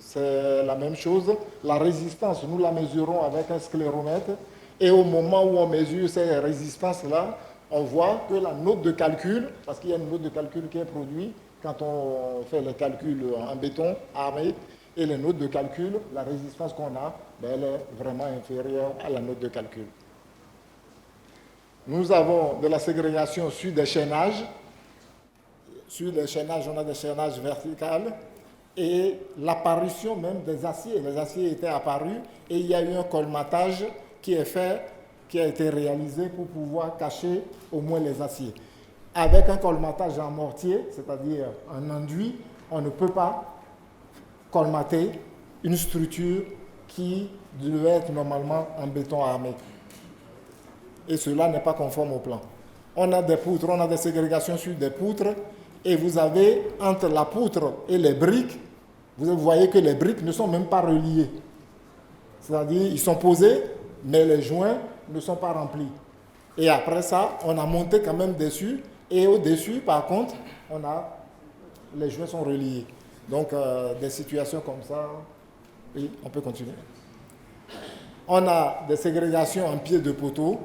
Speaker 6: C'est la même chose. La résistance, nous la mesurons avec un scléromètre. Et au moment où on mesure ces résistances-là, on voit que la note de calcul, parce qu'il y a une note de calcul qui est produite quand on fait les calculs en béton armé, et les notes de calcul, la résistance qu'on a, elle est vraiment inférieure à la note de calcul. Nous avons de la ségrégation sur des chaînages. Sur les chaînages, on a des chaînages verticaux et l'apparition même des aciers. Les aciers étaient apparus et il y a eu un colmatage qui a été réalisé pour pouvoir cacher au moins les aciers. Avec un colmatage en mortier, c'est-à-dire en enduit, on ne peut pas colmater une structure qui devait être normalement en béton armé. Et cela n'est pas conforme au plan. On a des poutres, on a des ségrégations sur des poutres, et vous avez entre la poutre et les briques, vous voyez que les briques ne sont même pas reliées. C'est-à-dire, ils sont posés, mais les joints ne sont pas remplis. Et après ça, on a monté quand même dessus, et au-dessus, par contre, les joints sont reliés. Donc, des situations comme ça, oui, on peut continuer. On a des ségrégations en pied de poteau,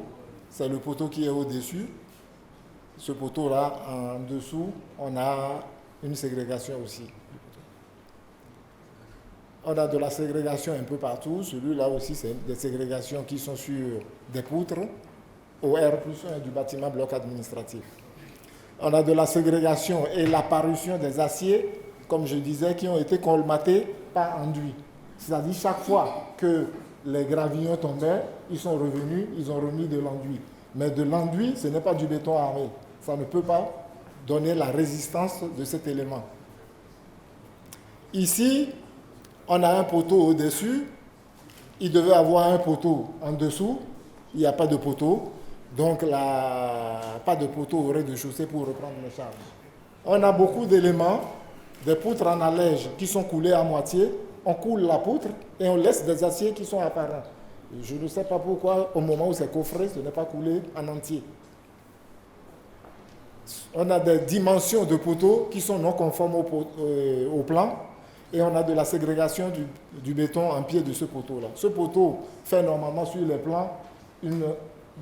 Speaker 6: c'est le poteau qui est au-dessus. Ce poteau-là, en dessous, on a une ségrégation aussi. On a de la ségrégation un peu partout. Celui-là aussi, c'est des ségrégations qui sont sur des poutres au R+1 du bâtiment bloc administratif. On a de la ségrégation et l'apparition des aciers, comme je disais, qui ont été colmatés par enduit. C'est-à-dire chaque fois que les gravillons tombaient, ils sont revenus, ils ont remis de l'enduit. Mais de l'enduit, ce n'est pas du béton armé. Ça ne peut pas donner la résistance de cet élément. Ici, on a un poteau au-dessus. Il devait avoir un poteau en dessous. Il n'y a pas de poteau. Donc, pas de poteau au rez-de-chaussée pour reprendre les charges. On a beaucoup d'éléments, des poutres en allège qui sont coulées à moitié. On coule la poutre et on laisse des aciers qui sont apparents. Je ne sais pas pourquoi, au moment où c'est coffré, ce n'est pas coulé en entier. On a des dimensions de poteaux qui sont non conformes au plan et on a de la ségrégation du béton en pied de ce poteau-là. Ce poteau fait normalement sur les plans une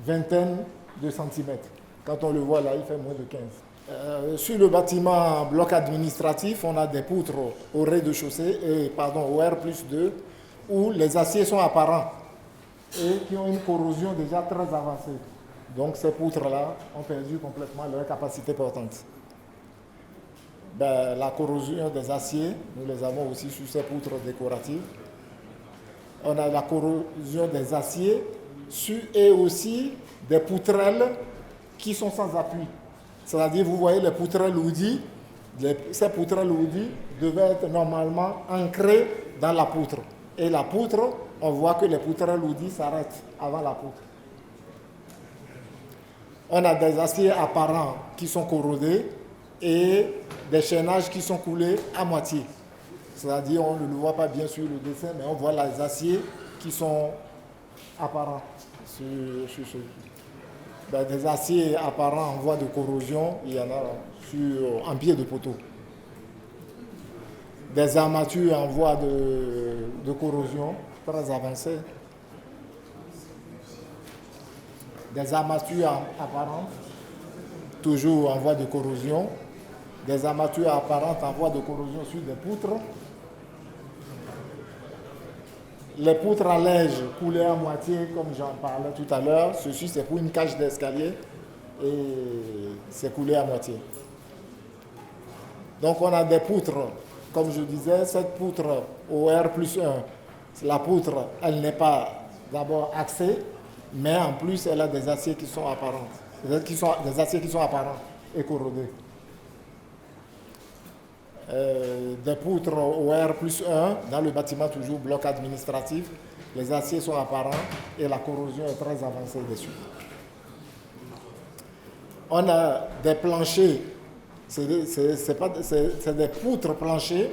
Speaker 6: vingtaine de centimètres. Quand on le voit là, il fait moins de 15. Sur le bâtiment bloc administratif, on a des poutres au rez-de-chaussée, au R+2, où les aciers sont apparents et qui ont une corrosion déjà très avancée. Donc ces poutres-là ont perdu complètement leur capacité portante. La corrosion des aciers, nous les avons aussi sur ces poutres décoratives. On a la corrosion des aciers et aussi des poutrelles qui sont sans appui. C'est-à-dire, vous voyez les poutrelles houdis, ces poutrelles houdis devaient être normalement ancrées dans la poutre. Et la poutre, on voit que les poutrelles houdis s'arrêtent avant la poutre. On a des aciers apparents qui sont corrodés et des chaînages qui sont coulés à moitié. C'est-à-dire, on ne le voit pas bien sur le dessin, mais on voit les aciers qui sont apparents sur des aciers apparents en voie de corrosion, il y en a en pied de poteau. Des armatures en voie de corrosion très avancées. Des armatures apparentes, toujours en voie de corrosion. Des armatures apparentes en voie de corrosion sur des poutres. Les poutres à lège coulées à moitié, comme j'en parlais tout à l'heure. Ceci, c'est pour une cage d'escalier et c'est coulé à moitié. Donc, on a des poutres, comme je disais, cette poutre au R+1, la poutre, elle n'est pas d'abord axée, mais en plus, elle a des aciers qui sont apparents, des aciers qui sont apparents et corrodés. Des poutres au R+1 dans le bâtiment toujours bloc administratif, les aciers sont apparents et la corrosion est très avancée dessus. On a des planchers, c'est des poutres planchers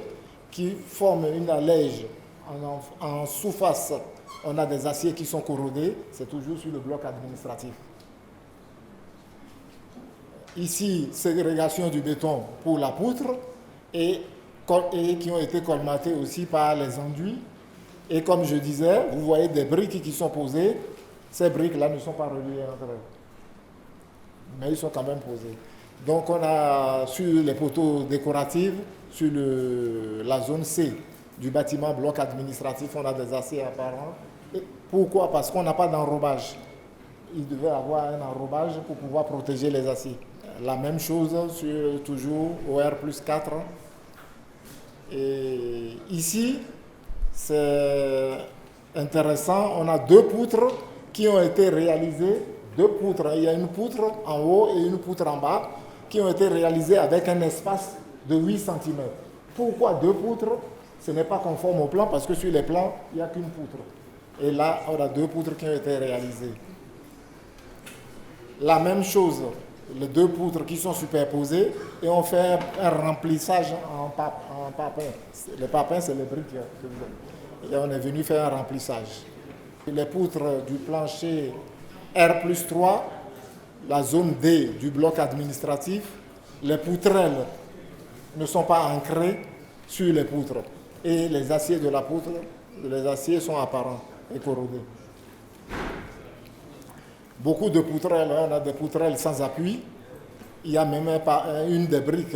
Speaker 6: qui forment une allège en sous-face. On a des aciers qui sont corrodés, c'est toujours sur le bloc administratif. Ici, ségrégation du béton pour la poutre et qui ont été colmatés aussi par les enduits. Et comme je disais, vous voyez des briques qui sont posées. Ces briques-là ne sont pas reliées entre elles, mais ils sont quand même posés. Donc on a sur les poteaux décoratifs, sur la zone C du bâtiment bloc administratif, on a des aciers apparents. Et pourquoi? Parce qu'on n'a pas d'enrobage. Il devait avoir un enrobage pour pouvoir protéger les aciers. La même chose toujours au R+4. Et ici, c'est intéressant, on a 2 poutres qui ont été réalisées, 2 poutres, il y a une poutre en haut et une poutre en bas, qui ont été réalisées avec un espace de 8 cm. Pourquoi 2 poutres? Ce n'est pas conforme au plan parce que sur les plans, il n'y a qu'une poutre. Et là, on a 2 poutres qui ont été réalisées. La même chose, les 2 poutres qui sont superposées et on fait un remplissage en papin. Les papins, c'est les briques que vous avez. Et on est venu faire un remplissage. Les poutres du plancher R+3, la zone D du bloc administratif, les poutrelles ne sont pas ancrées sur les poutres. Et les aciers de la poutre, les aciers sont apparents et corrodés. Beaucoup de poutrelles, on a des poutrelles sans appui. Il y a même une des briques,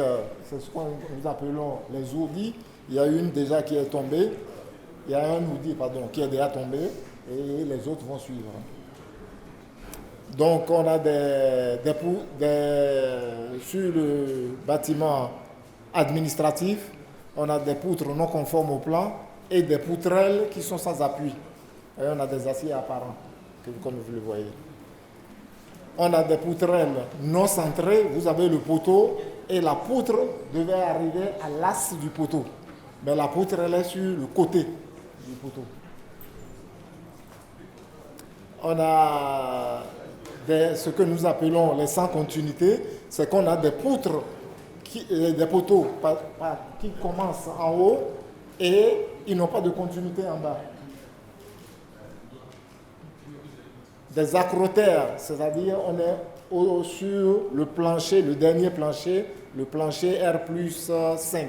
Speaker 6: c'est ce que nous appelons les ourdis. Il y a une déjà qui est tombée. Il y a un ourdi, qui est déjà tombé et les autres vont suivre. Donc on a sur le bâtiment administratif, on a des poutres non conformes au plan et des poutrelles qui sont sans appui. Et on a des aciers apparents, comme vous le voyez. On a des poutrelles non centrées. Vous avez le poteau et la poutre devait arriver à l'as du poteau. Mais la poutre, elle est sur le côté du poteau. On a ce que nous appelons les sans continuité. C'est qu'on a des poutres, des poteaux qui commencent en haut et ils n'ont pas de continuité en bas. Des acrotères, c'est-à-dire on est sur le plancher, le dernier plancher, le plancher R+5.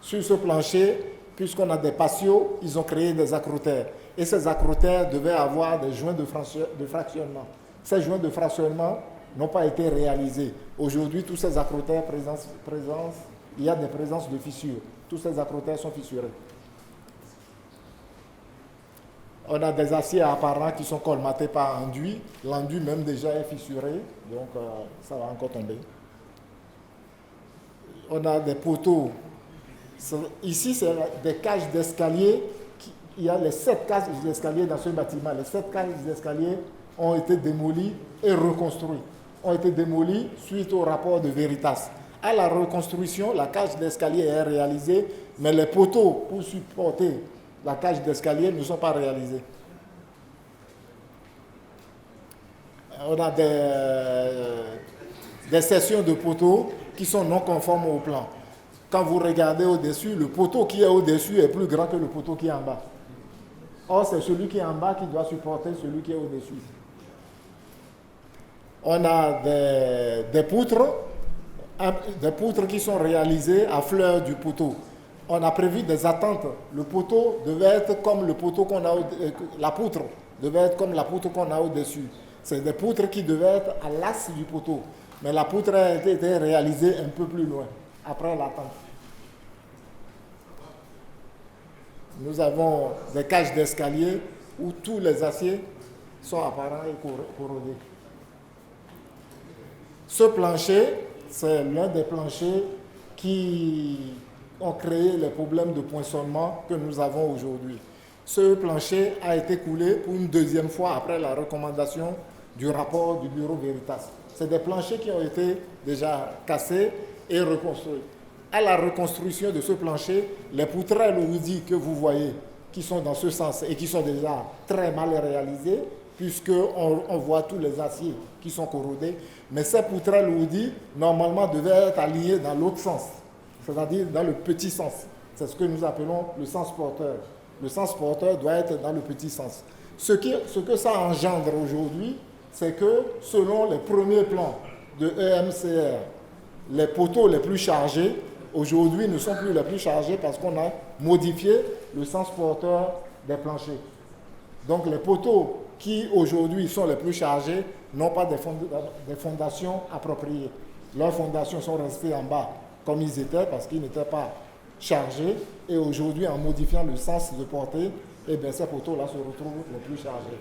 Speaker 6: Sur ce plancher, puisqu'on a des patios, ils ont créé des acrotères. Et ces acrotères devaient avoir des joints de fractionnement. Ces joints de fractionnement n'ont pas été réalisés. Aujourd'hui, tous ces acrotères il y a des présences de fissures. Tous ces acrotères sont fissurés. On a des aciers apparents qui sont colmatés par enduit. L'enduit même déjà est fissuré, donc ça va encore tomber. On a des poteaux. Ici, c'est des cages d'escalier. Il y a les 7 cages d'escalier dans ce bâtiment. Les 7 cages d'escalier ont été démolies et reconstruites. Ont été démolies suite au rapport de Veritas. À la reconstruction, la cage d'escalier est réalisée, mais les poteaux pour supporter la cage d'escalier ne sont pas réalisés. On a des sections de poteaux qui sont non conformes au plan. Quand vous regardez au-dessus, le poteau qui est au-dessus est plus grand que le poteau qui est en bas. Or, c'est celui qui est en bas qui doit supporter celui qui est au-dessus. On a des poutres qui sont réalisées à fleur du poteau. On a prévu des attentes. Le poteau devait être comme le poteau qu'on a la poutre devait être comme la poutre qu'on a au-dessus. C'est des poutres qui devaient être à l'as du poteau. Mais la poutre a été réalisée un peu plus loin, après l'attente. Nous avons des cages d'escalier où tous les aciers sont apparents et corrodés. Ce plancher, c'est l'un des planchers qui ont créé les problèmes de poinçonnement que nous avons aujourd'hui. Ce plancher a été coulé pour une deuxième fois après la recommandation du rapport du bureau Veritas. C'est des planchers qui ont été déjà cassés et reconstruits. À la reconstruction de ce plancher, les poutrelles ourdis que vous voyez, qui sont dans ce sens et qui sont déjà très mal réalisées, puisqu'on voit tous les aciers qui sont corrodés, mais ces poutrelles ourdis, normalement, devaient être alignées dans l'autre sens, c'est-à-dire dans le petit sens. C'est ce que nous appelons le sens porteur. Le sens porteur doit être dans le petit sens. Ce que ça engendre aujourd'hui, c'est que selon les premiers plans de EMCR, les poteaux les plus chargés, aujourd'hui, ne sont plus les plus chargés parce qu'on a modifié le sens porteur des planchers. Donc les poteaux qui aujourd'hui sont les plus chargés n'ont pas des fondations appropriées. Leurs fondations sont restées en bas comme ils étaient parce qu'ils n'étaient pas chargés. Et aujourd'hui, en modifiant le sens de portée, eh bien, ces poteaux-là se retrouvent les plus chargés.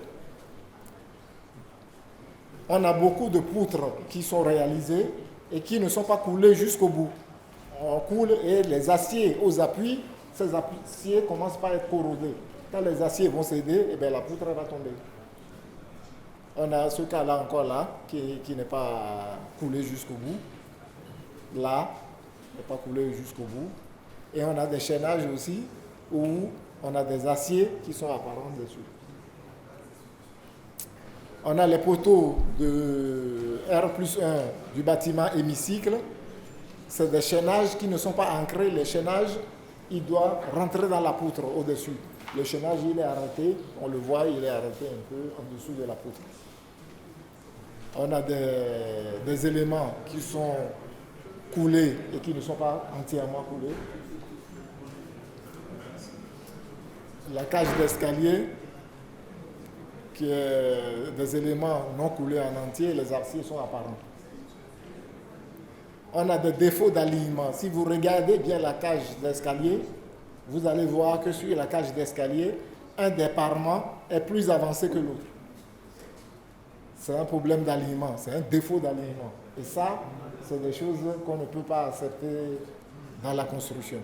Speaker 6: On a beaucoup de poutres qui sont réalisées et qui ne sont pas coulées jusqu'au bout. on coule et les aciers aux appuis, ces aciers commencent par être corrodés. Quand les aciers vont céder, eh bien, la poutre va tomber. On a ce cas-là encore là, qui n'est pas coulé jusqu'au bout. Là, n'est pas coulé jusqu'au bout. Et on a des chaînages aussi, où on a des aciers qui sont apparents dessus. On a les poteaux de R+1 du bâtiment hémicycle. C'est des chaînages qui ne sont pas ancrés. Les chaînages, ils doivent rentrer dans la poutre au-dessus. Le chaînage, il est arrêté. On le voit, il est arrêté un peu en dessous de la poutre. On a des éléments qui sont coulés et qui ne sont pas entièrement coulés. La cage d'escalier, qui est des éléments non coulés en entier, les aciers sont apparents. On a des défauts d'alignement. Si vous regardez bien la cage d'escalier, vous allez voir que sur la cage d'escalier, un des parements est plus avancé que l'autre. C'est un problème d'alignement, c'est un défaut d'alignement. Et ça, c'est des choses qu'on ne peut pas accepter dans la construction.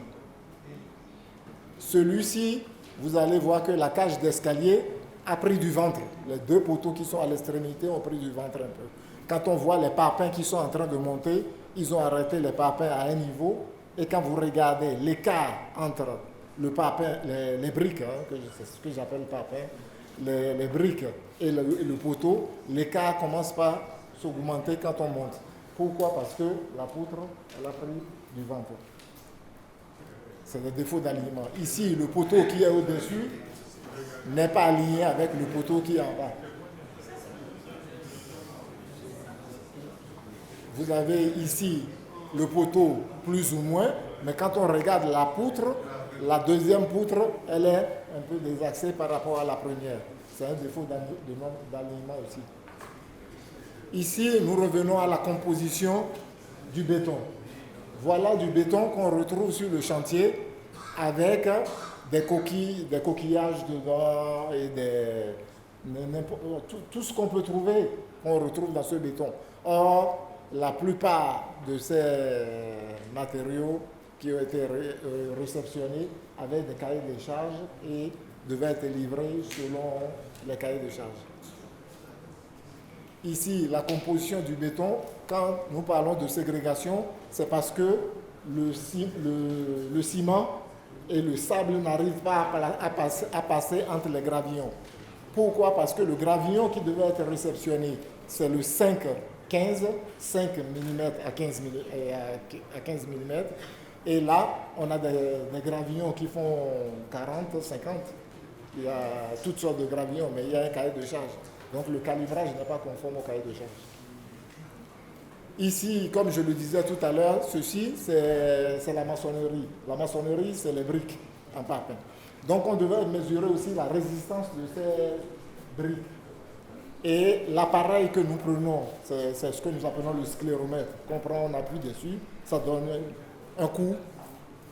Speaker 6: Celui-ci, vous allez voir que la cage d'escalier a pris du ventre. Les deux poteaux qui sont à l'extrémité ont pris du ventre un peu. Quand on voit les parpaings qui sont en train de monter, ils ont arrêté les parpaings à un niveau. Et quand vous regardez l'écart entre le parpaing, les briques, c'est ce que j'appelle parpaing, les briques et le poteau, l'écart commence par s'augmenter quand on monte. Pourquoi? Parce que la poutre, elle a pris du ventre. C'est le défaut d'alignement. Ici, le poteau qui est au-dessus n'est pas aligné avec le poteau qui est en bas. Vous avez ici le poteau plus ou moins, mais quand on regarde la poutre, la deuxième poutre, elle est un peu désaxée par rapport à la première. C'est un défaut d'alignement aussi. Ici, nous revenons à la composition du béton. Voilà du béton qu'on retrouve sur le chantier avec des coquillages dedans et tout ce qu'on peut trouver, qu'on retrouve dans ce béton. Or, la plupart de ces matériaux qui ont été réceptionnés avaient des cahiers de charges et devaient être livrés selon les cahiers de charges. Ici, la composition du béton, quand nous parlons de ségrégation, c'est parce que le ciment et le sable n'arrivent pas à passer entre les gravillons. Pourquoi? Parce que le gravillon qui devait être réceptionné, c'est le 5 mm à 15 mm. Et là, on a des gravillons qui font 40, 50. Il y a toutes sortes de gravillons, mais il y a un cahier de charge. Donc le calibrage n'est pas conforme au cahier de charge. Ici, comme je le disais tout à l'heure, ceci, c'est la maçonnerie. La maçonnerie, c'est les briques en parpaing. Donc on devait mesurer aussi la résistance de ces briques. Et l'appareil que nous prenons, c'est ce que nous appelons le scléromètre. Qu'on prend, on appuie dessus, ça donne un coup.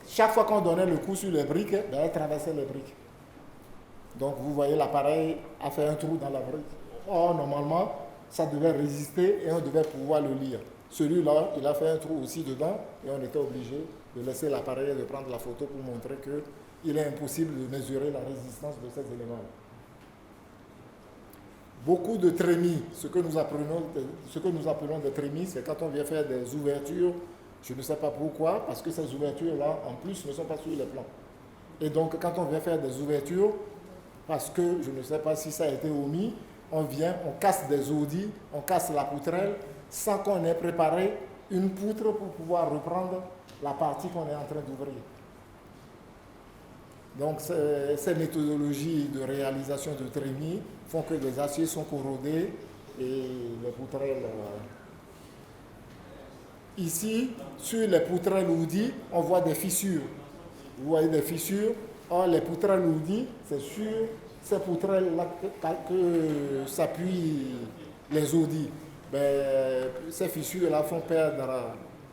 Speaker 6: Chaque fois qu'on donnait le coup sur les briques, elle traversait les briques. Donc vous voyez, l'appareil a fait un trou dans la brique. Or, normalement, ça devait résister et on devait pouvoir le lire. Celui-là, il a fait un trou aussi dedans et on était obligé de laisser l'appareil et de prendre la photo pour montrer qu'il est impossible de mesurer la résistance de ces éléments. Beaucoup de trémies, ce que nous appelons des trémies, c'est quand on vient faire des ouvertures, je ne sais pas pourquoi, parce que ces ouvertures-là, en plus, ne sont pas sur les plans. Et donc, quand on vient faire des ouvertures, parce que je ne sais pas si ça a été omis, on casse des audis, on casse la poutrelle, sans qu'on ait préparé une poutre pour pouvoir reprendre la partie qu'on est en train d'ouvrir. Donc ces méthodologies de réalisation de trémies font que les aciers sont corrodés et les poutrelles... Ici, sur les poutrelles oudis, on voit des fissures. Vous voyez des fissures. Or, les poutrelles oudis, c'est sur ces poutrelles-là que s'appuient les audis. Ces fissures-là font perdre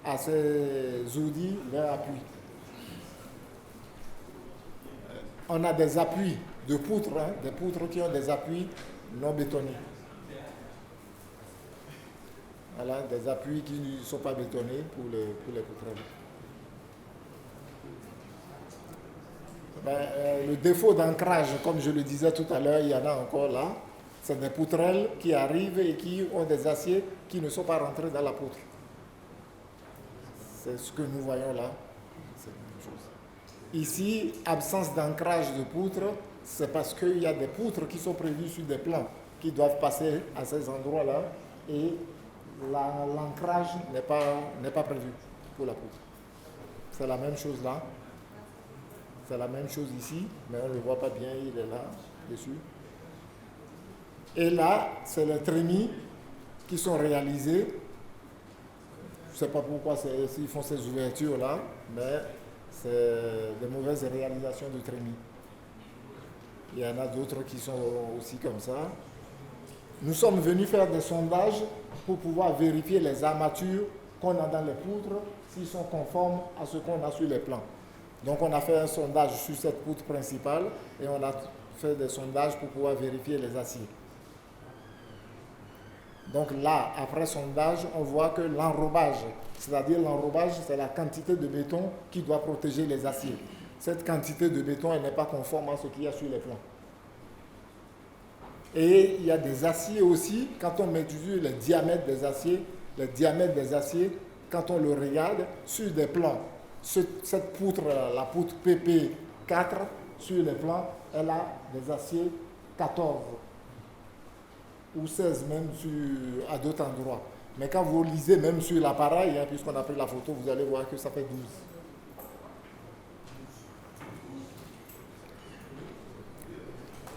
Speaker 6: à ces audis leur appui. On a des appuis de poutres, des poutres qui ont des appuis non bétonnés. Voilà, des appuis qui ne sont pas bétonnés pour les poutrelles. Le défaut d'ancrage, comme je le disais tout à l'heure, il y en a encore là. C'est des poutrelles qui arrivent et qui ont des aciers qui ne sont pas rentrés dans la poutre. C'est ce que nous voyons là. C'est la même chose. Ici, absence d'ancrage de poutre, c'est parce qu'il y a des poutres qui sont prévues sur des plans qui doivent passer à ces endroits-là et l'ancrage n'est pas prévu pour la poutre. C'est la même chose là. C'est la même chose ici, mais on ne le voit pas bien, il est là, dessus. Et là, c'est les trémies qui sont réalisés. Je ne sais pas pourquoi ils font ces ouvertures-là, mais c'est des mauvaises réalisations de trémies. Il y en a d'autres qui sont aussi comme ça. Nous sommes venus faire des sondages pour pouvoir vérifier les armatures qu'on a dans les poutres, s'ils sont conformes à ce qu'on a sur les plans. Donc on a fait un sondage sur cette poutre principale et on a fait des sondages pour pouvoir vérifier les aciers. Donc là, après sondage, on voit que l'enrobage, c'est-à-dire l'enrobage, c'est la quantité de béton qui doit protéger les aciers. Cette quantité de béton, elle n'est pas conforme à ce qu'il y a sur les plans. Et il y a des aciers aussi, quand on mesure les diamètres des aciers, quand on le regarde sur des plans, cette poutre, la poutre PP4, sur les plans, elle a des aciers 14 ou 16 même à d'autres endroits. Mais quand vous lisez même sur l'appareil, puisqu'on a pris la photo, vous allez voir que ça fait 12.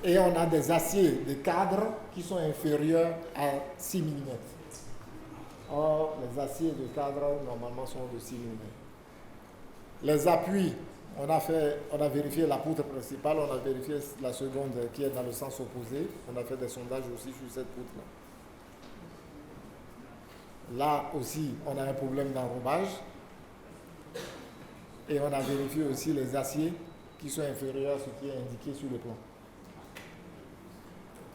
Speaker 6: Et on a des aciers de cadre qui sont inférieurs à 6 mm. Or, les aciers de cadre, normalement, sont de 6 mm. Les appuis, on a vérifié la poutre principale, on a vérifié la seconde qui est dans le sens opposé. On a fait des sondages aussi sur cette poutre-là. Là aussi, on a un problème d'enrobage. Et on a vérifié aussi les aciers qui sont inférieurs à ce qui est indiqué sur le plan.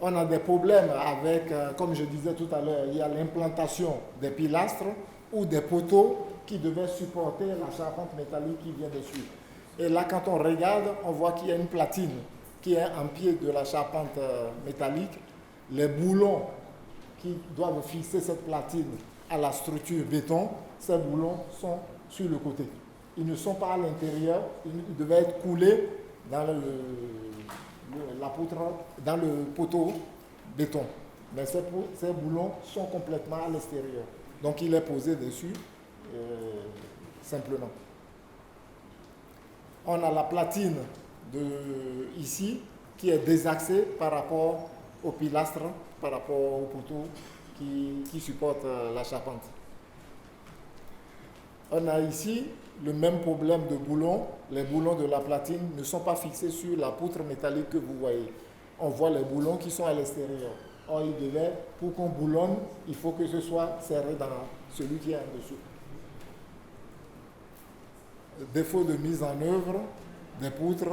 Speaker 6: On a des problèmes avec, comme je disais tout à l'heure, il y a l'implantation des pilastres ou des poteaux qui devaient supporter la charpente métallique qui vient dessus. Et là, quand on regarde, on voit qu'il y a une platine qui est en pied de la charpente métallique. Les boulons qui doivent fixer cette platine à la structure béton, ces boulons sont sur le côté. Ils ne sont pas à l'intérieur, ils devaient être coulés dans la poutre, dans le poteau béton. Mais ces boulons sont complètement à l'extérieur. Donc il est posé dessus simplement. On a la platine ici qui est désaxée par rapport au pilastre, par rapport au poteau qui supporte la charpente. On a ici le même problème de boulons. Les boulons de la platine ne sont pas fixés sur la poutre métallique que vous voyez. On voit les boulons qui sont à l'extérieur. Or, pour qu'on boulonne, il faut que ce soit serré dans celui qui est en dessous. Défaut de mise en œuvre des poutres.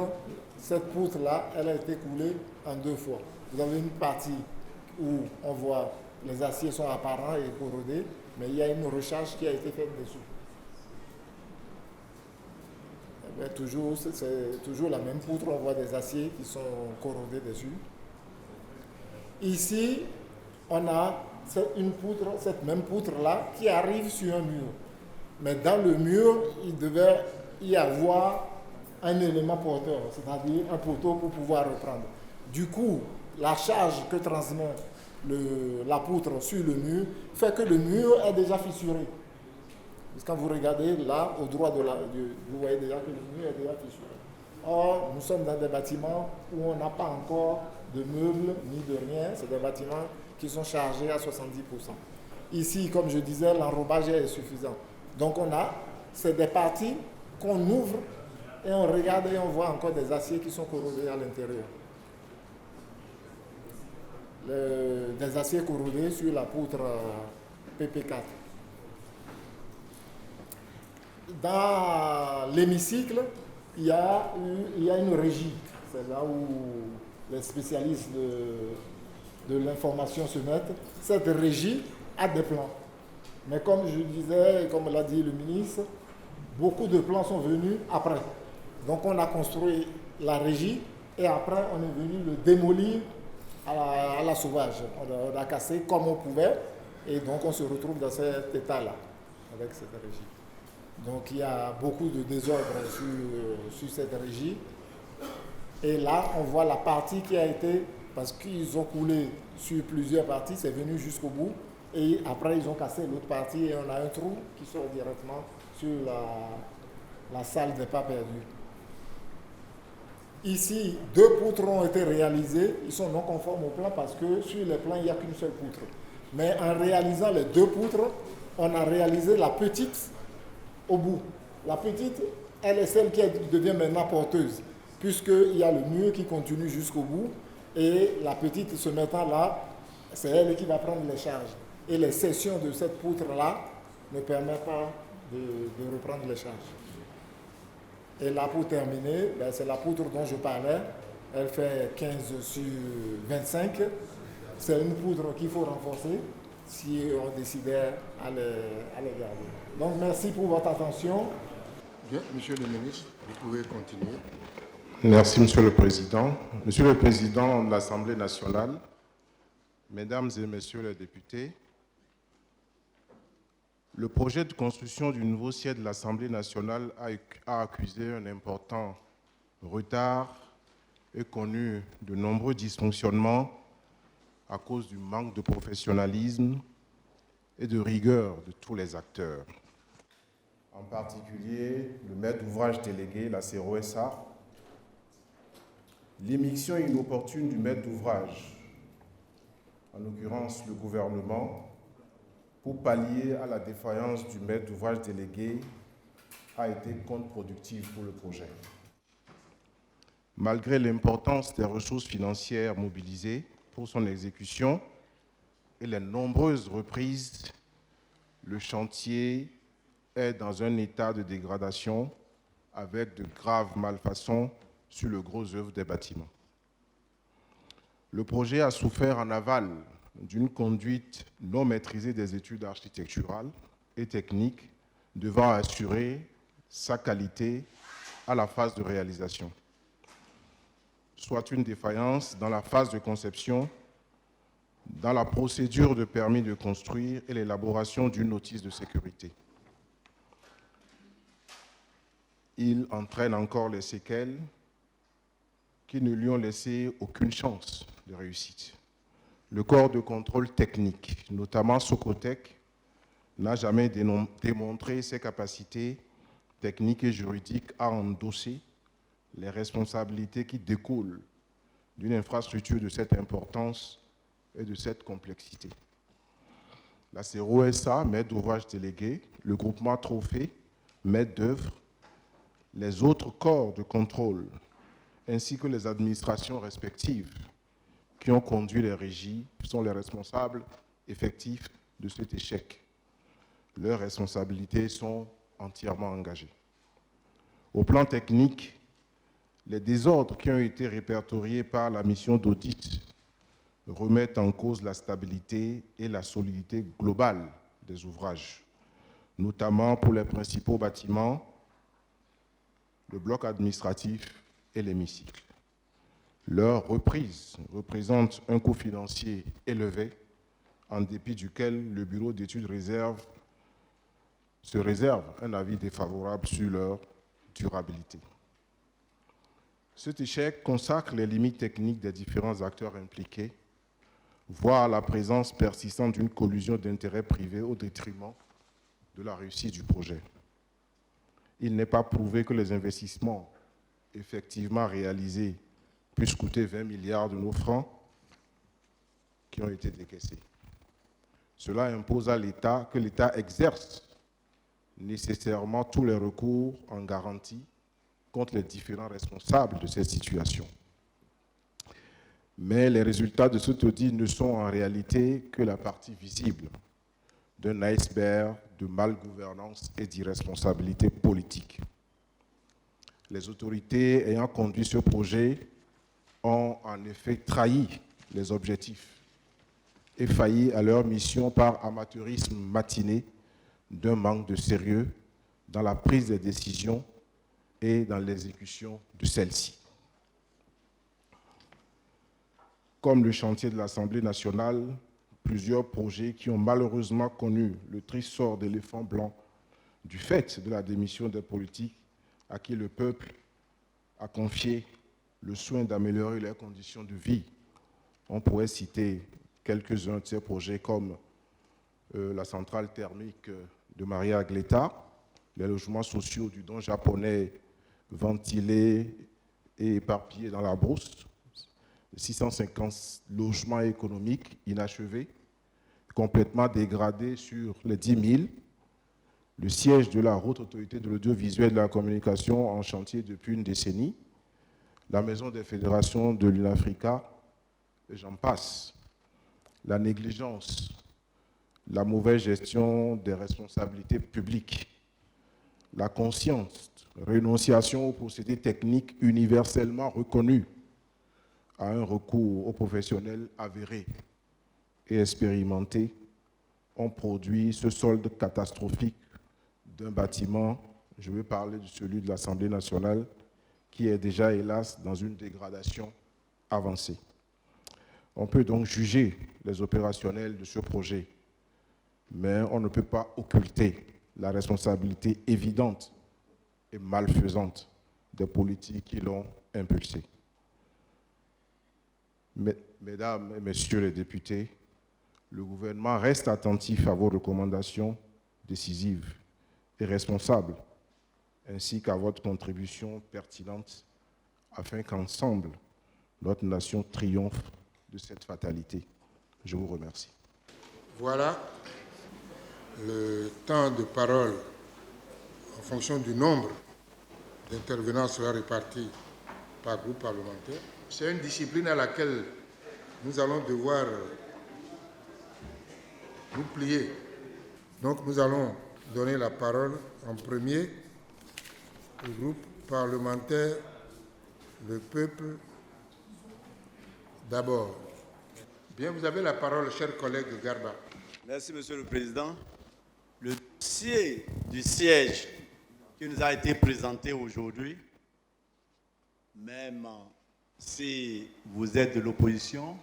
Speaker 6: Cette poutre-là, elle a été coulée en 2 fois. Vous avez une partie où on voit les aciers sont apparents et corrodés, mais il y a une recharge qui a été faite dessus. C'est toujours la même poutre, on voit des aciers qui sont corrodés dessus. Ici, on a cette même poutre-là qui arrive sur un mur. Mais dans le mur, il devait y avoir un élément porteur, c'est-à-dire un poteau pour pouvoir reprendre. Du coup, la charge que transmet la poutre sur le mur fait que le mur est déjà fissuré. Parce que quand vous regardez là, au droit vous voyez déjà que le mur est déjà fissuré. Or, nous sommes dans des bâtiments où on n'a pas encore de meubles ni de rien. C'est des bâtiments qui sont chargés à 70%. Ici, comme je disais, l'enrobage est suffisant. Donc c'est des parties qu'on ouvre et on regarde et on voit encore des aciers qui sont corrodés à l'intérieur. Des aciers corrodés sur la poutre PP4. Dans l'hémicycle, il y a une régie. C'est là où les spécialistes de l'information se mettent. Cette régie a des plans. Mais comme je disais, et comme l'a dit le ministre, beaucoup de plans sont venus après. Donc on a construit la régie et après on est venu le démolir à la sauvage. On a cassé comme on pouvait et donc on se retrouve dans cet état-là avec cette régie. Donc il y a beaucoup de désordre sur cette régie. Et là, on voit la partie qui a été, parce qu'ils ont coulé sur plusieurs parties, c'est venu jusqu'au bout. Et après, ils ont cassé l'autre partie et on a un trou qui sort directement sur la salle des pas perdus. Ici, 2 poutres ont été réalisées. Ils sont non conformes au plan parce que sur les plans, il n'y a qu'une seule poutre. Mais en réalisant les 2 poutres, on a réalisé la petite au bout. La petite, elle est celle qui devient maintenant porteuse, puisqu'il y a le mur qui continue jusqu'au bout, et la petite se mettant là, c'est elle qui va prendre les charges. Et les sections de cette poutre-là ne permettent pas de reprendre les charges. Et là, pour terminer, c'est la poutre dont je parlais. Elle fait 15 sur 25. C'est une poutre qu'il faut renforcer si on décidait à les garder. Donc, merci pour votre attention.
Speaker 2: Bien, Monsieur le ministre, vous pouvez continuer.
Speaker 5: Merci, Monsieur le Président. Monsieur le Président de l'Assemblée nationale, Mesdames et Messieurs les députés, le projet de construction du nouveau siège de l'Assemblée nationale a accusé un important retard et connu de nombreux dysfonctionnements à cause du manque de professionnalisme et de rigueur de tous les acteurs. En particulier, le maître d'ouvrage délégué, la CEROSA, l'émission inopportune du maître d'ouvrage, en l'occurrence le gouvernement, pour pallier à la défaillance du maître d'ouvrage délégué, a été contre-productive pour le projet. Malgré l'importance des ressources financières mobilisées pour son exécution et les nombreuses reprises, le chantier est dans un état de dégradation avec de graves malfaçons sur le gros œuvre des bâtiments. Le projet a souffert en aval d'une conduite non maîtrisée des études architecturales et techniques devant assurer sa qualité à la phase de réalisation, soit une défaillance dans la phase de conception, dans la procédure de permis de construire et l'élaboration d'une notice de sécurité. Il entraîne encore les séquelles qui ne lui ont laissé aucune chance de réussite. Le corps de contrôle technique, notamment Socotec, n'a jamais démontré ses capacités techniques et juridiques à endosser les responsabilités qui découlent d'une infrastructure de cette importance et de cette complexité. La CEROSA, maître d'ouvrage délégué, le groupement Trophée, maître d'œuvre, les autres corps de contrôle, ainsi que les administrations respectives qui ont conduit les régies sont les responsables effectifs de cet échec. Leurs responsabilités sont entièrement engagées. Au plan technique, les désordres qui ont été répertoriés par la mission d'audit remettent en cause la stabilité et la solidité globale des ouvrages, notamment pour les principaux bâtiments, le bloc administratif et l'hémicycle. Leur reprise représente un coût financier élevé, en dépit duquel le bureau d'études se réserve un avis défavorable sur leur durabilité. Cet échec consacre les limites techniques des différents acteurs impliqués, voire la présence persistante d'une collusion d'intérêts privés au détriment de la réussite du projet. Il n'est pas prouvé que les investissements effectivement réalisés puissent coûter 20 milliards de nos francs qui ont été décaissés. Cela impose à l'État que l'État exerce nécessairement tous les recours en garantie contre les différents responsables de cette situation. Mais les résultats de cet audit ne sont en réalité que la partie visible d'un iceberg de malgouvernance et d'irresponsabilité politique. Les autorités ayant conduit ce projet ont en effet trahi les objectifs et failli à leur mission par amateurisme matiné d'un manque de sérieux dans la prise des décisions et dans l'exécution de celles-ci. comme le chantier de l'Assemblée nationale, plusieurs projets qui ont malheureusement connu le triste sort d'éléphant blanc du fait de la démission des politiques à qui le peuple a confié le soin d'améliorer leurs conditions de vie. On pourrait citer quelques-uns de ces projets comme la centrale thermique de Maria Agleta, les logements sociaux du don japonais ventilés et éparpillés dans la brousse, 650 logements économiques inachevés, complètement dégradés sur les 10 000, le siège de la Haute Autorité de l'audiovisuel et de la communication en chantier depuis une décennie, la maison des fédérations de l'UNAFRICA, et j'en passe. La négligence, la mauvaise gestion des responsabilités publiques, la conscience, renonciation aux procédés techniques universellement reconnus, à un recours aux professionnels avérés et expérimentés, ont produit ce solde catastrophique d'un bâtiment, je veux parler de celui de l'Assemblée nationale, qui est déjà, hélas, dans une dégradation avancée. On peut donc juger les opérationnels de ce projet, mais on ne peut pas occulter la responsabilité évidente et malfaisante des politiques qui l'ont impulsé. Mesdames et messieurs les députés, le gouvernement reste attentif à vos recommandations décisives et responsables, ainsi qu'à votre contribution pertinente, afin qu'ensemble, notre nation triomphe de cette fatalité. Je vous remercie.
Speaker 2: Voilà, le temps de parole, en fonction du nombre d'intervenants, sera réparti par groupe parlementaire. C'est une discipline à laquelle nous allons devoir nous plier. Donc nous allons donner la parole en premier au groupe parlementaire Le Peuple d'abord. Bien, vous avez la parole, cher collègue Garba.
Speaker 7: Merci, Monsieur le Président. Le dossier du siège qui nous a été présenté aujourd'hui, même si vous êtes de l'opposition,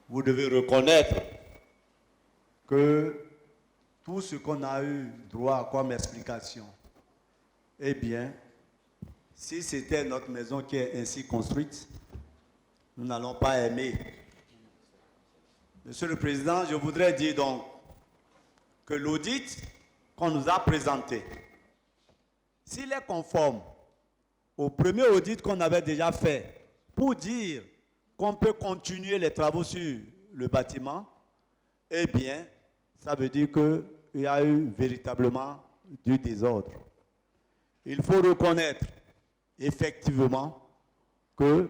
Speaker 7: vous devez reconnaître que tout ce qu'on a eu droit comme explication, eh bien, si c'était notre maison qui est ainsi construite, nous n'allons pas aimer. Monsieur le Président, je voudrais dire donc que l'audit qu'on nous a présenté, s'il est conforme au premier audit qu'on avait déjà fait pour dire qu'on peut continuer les travaux sur le bâtiment, eh bien, ça veut dire qu'il y a eu véritablement du désordre. Il faut reconnaître effectivement qu'il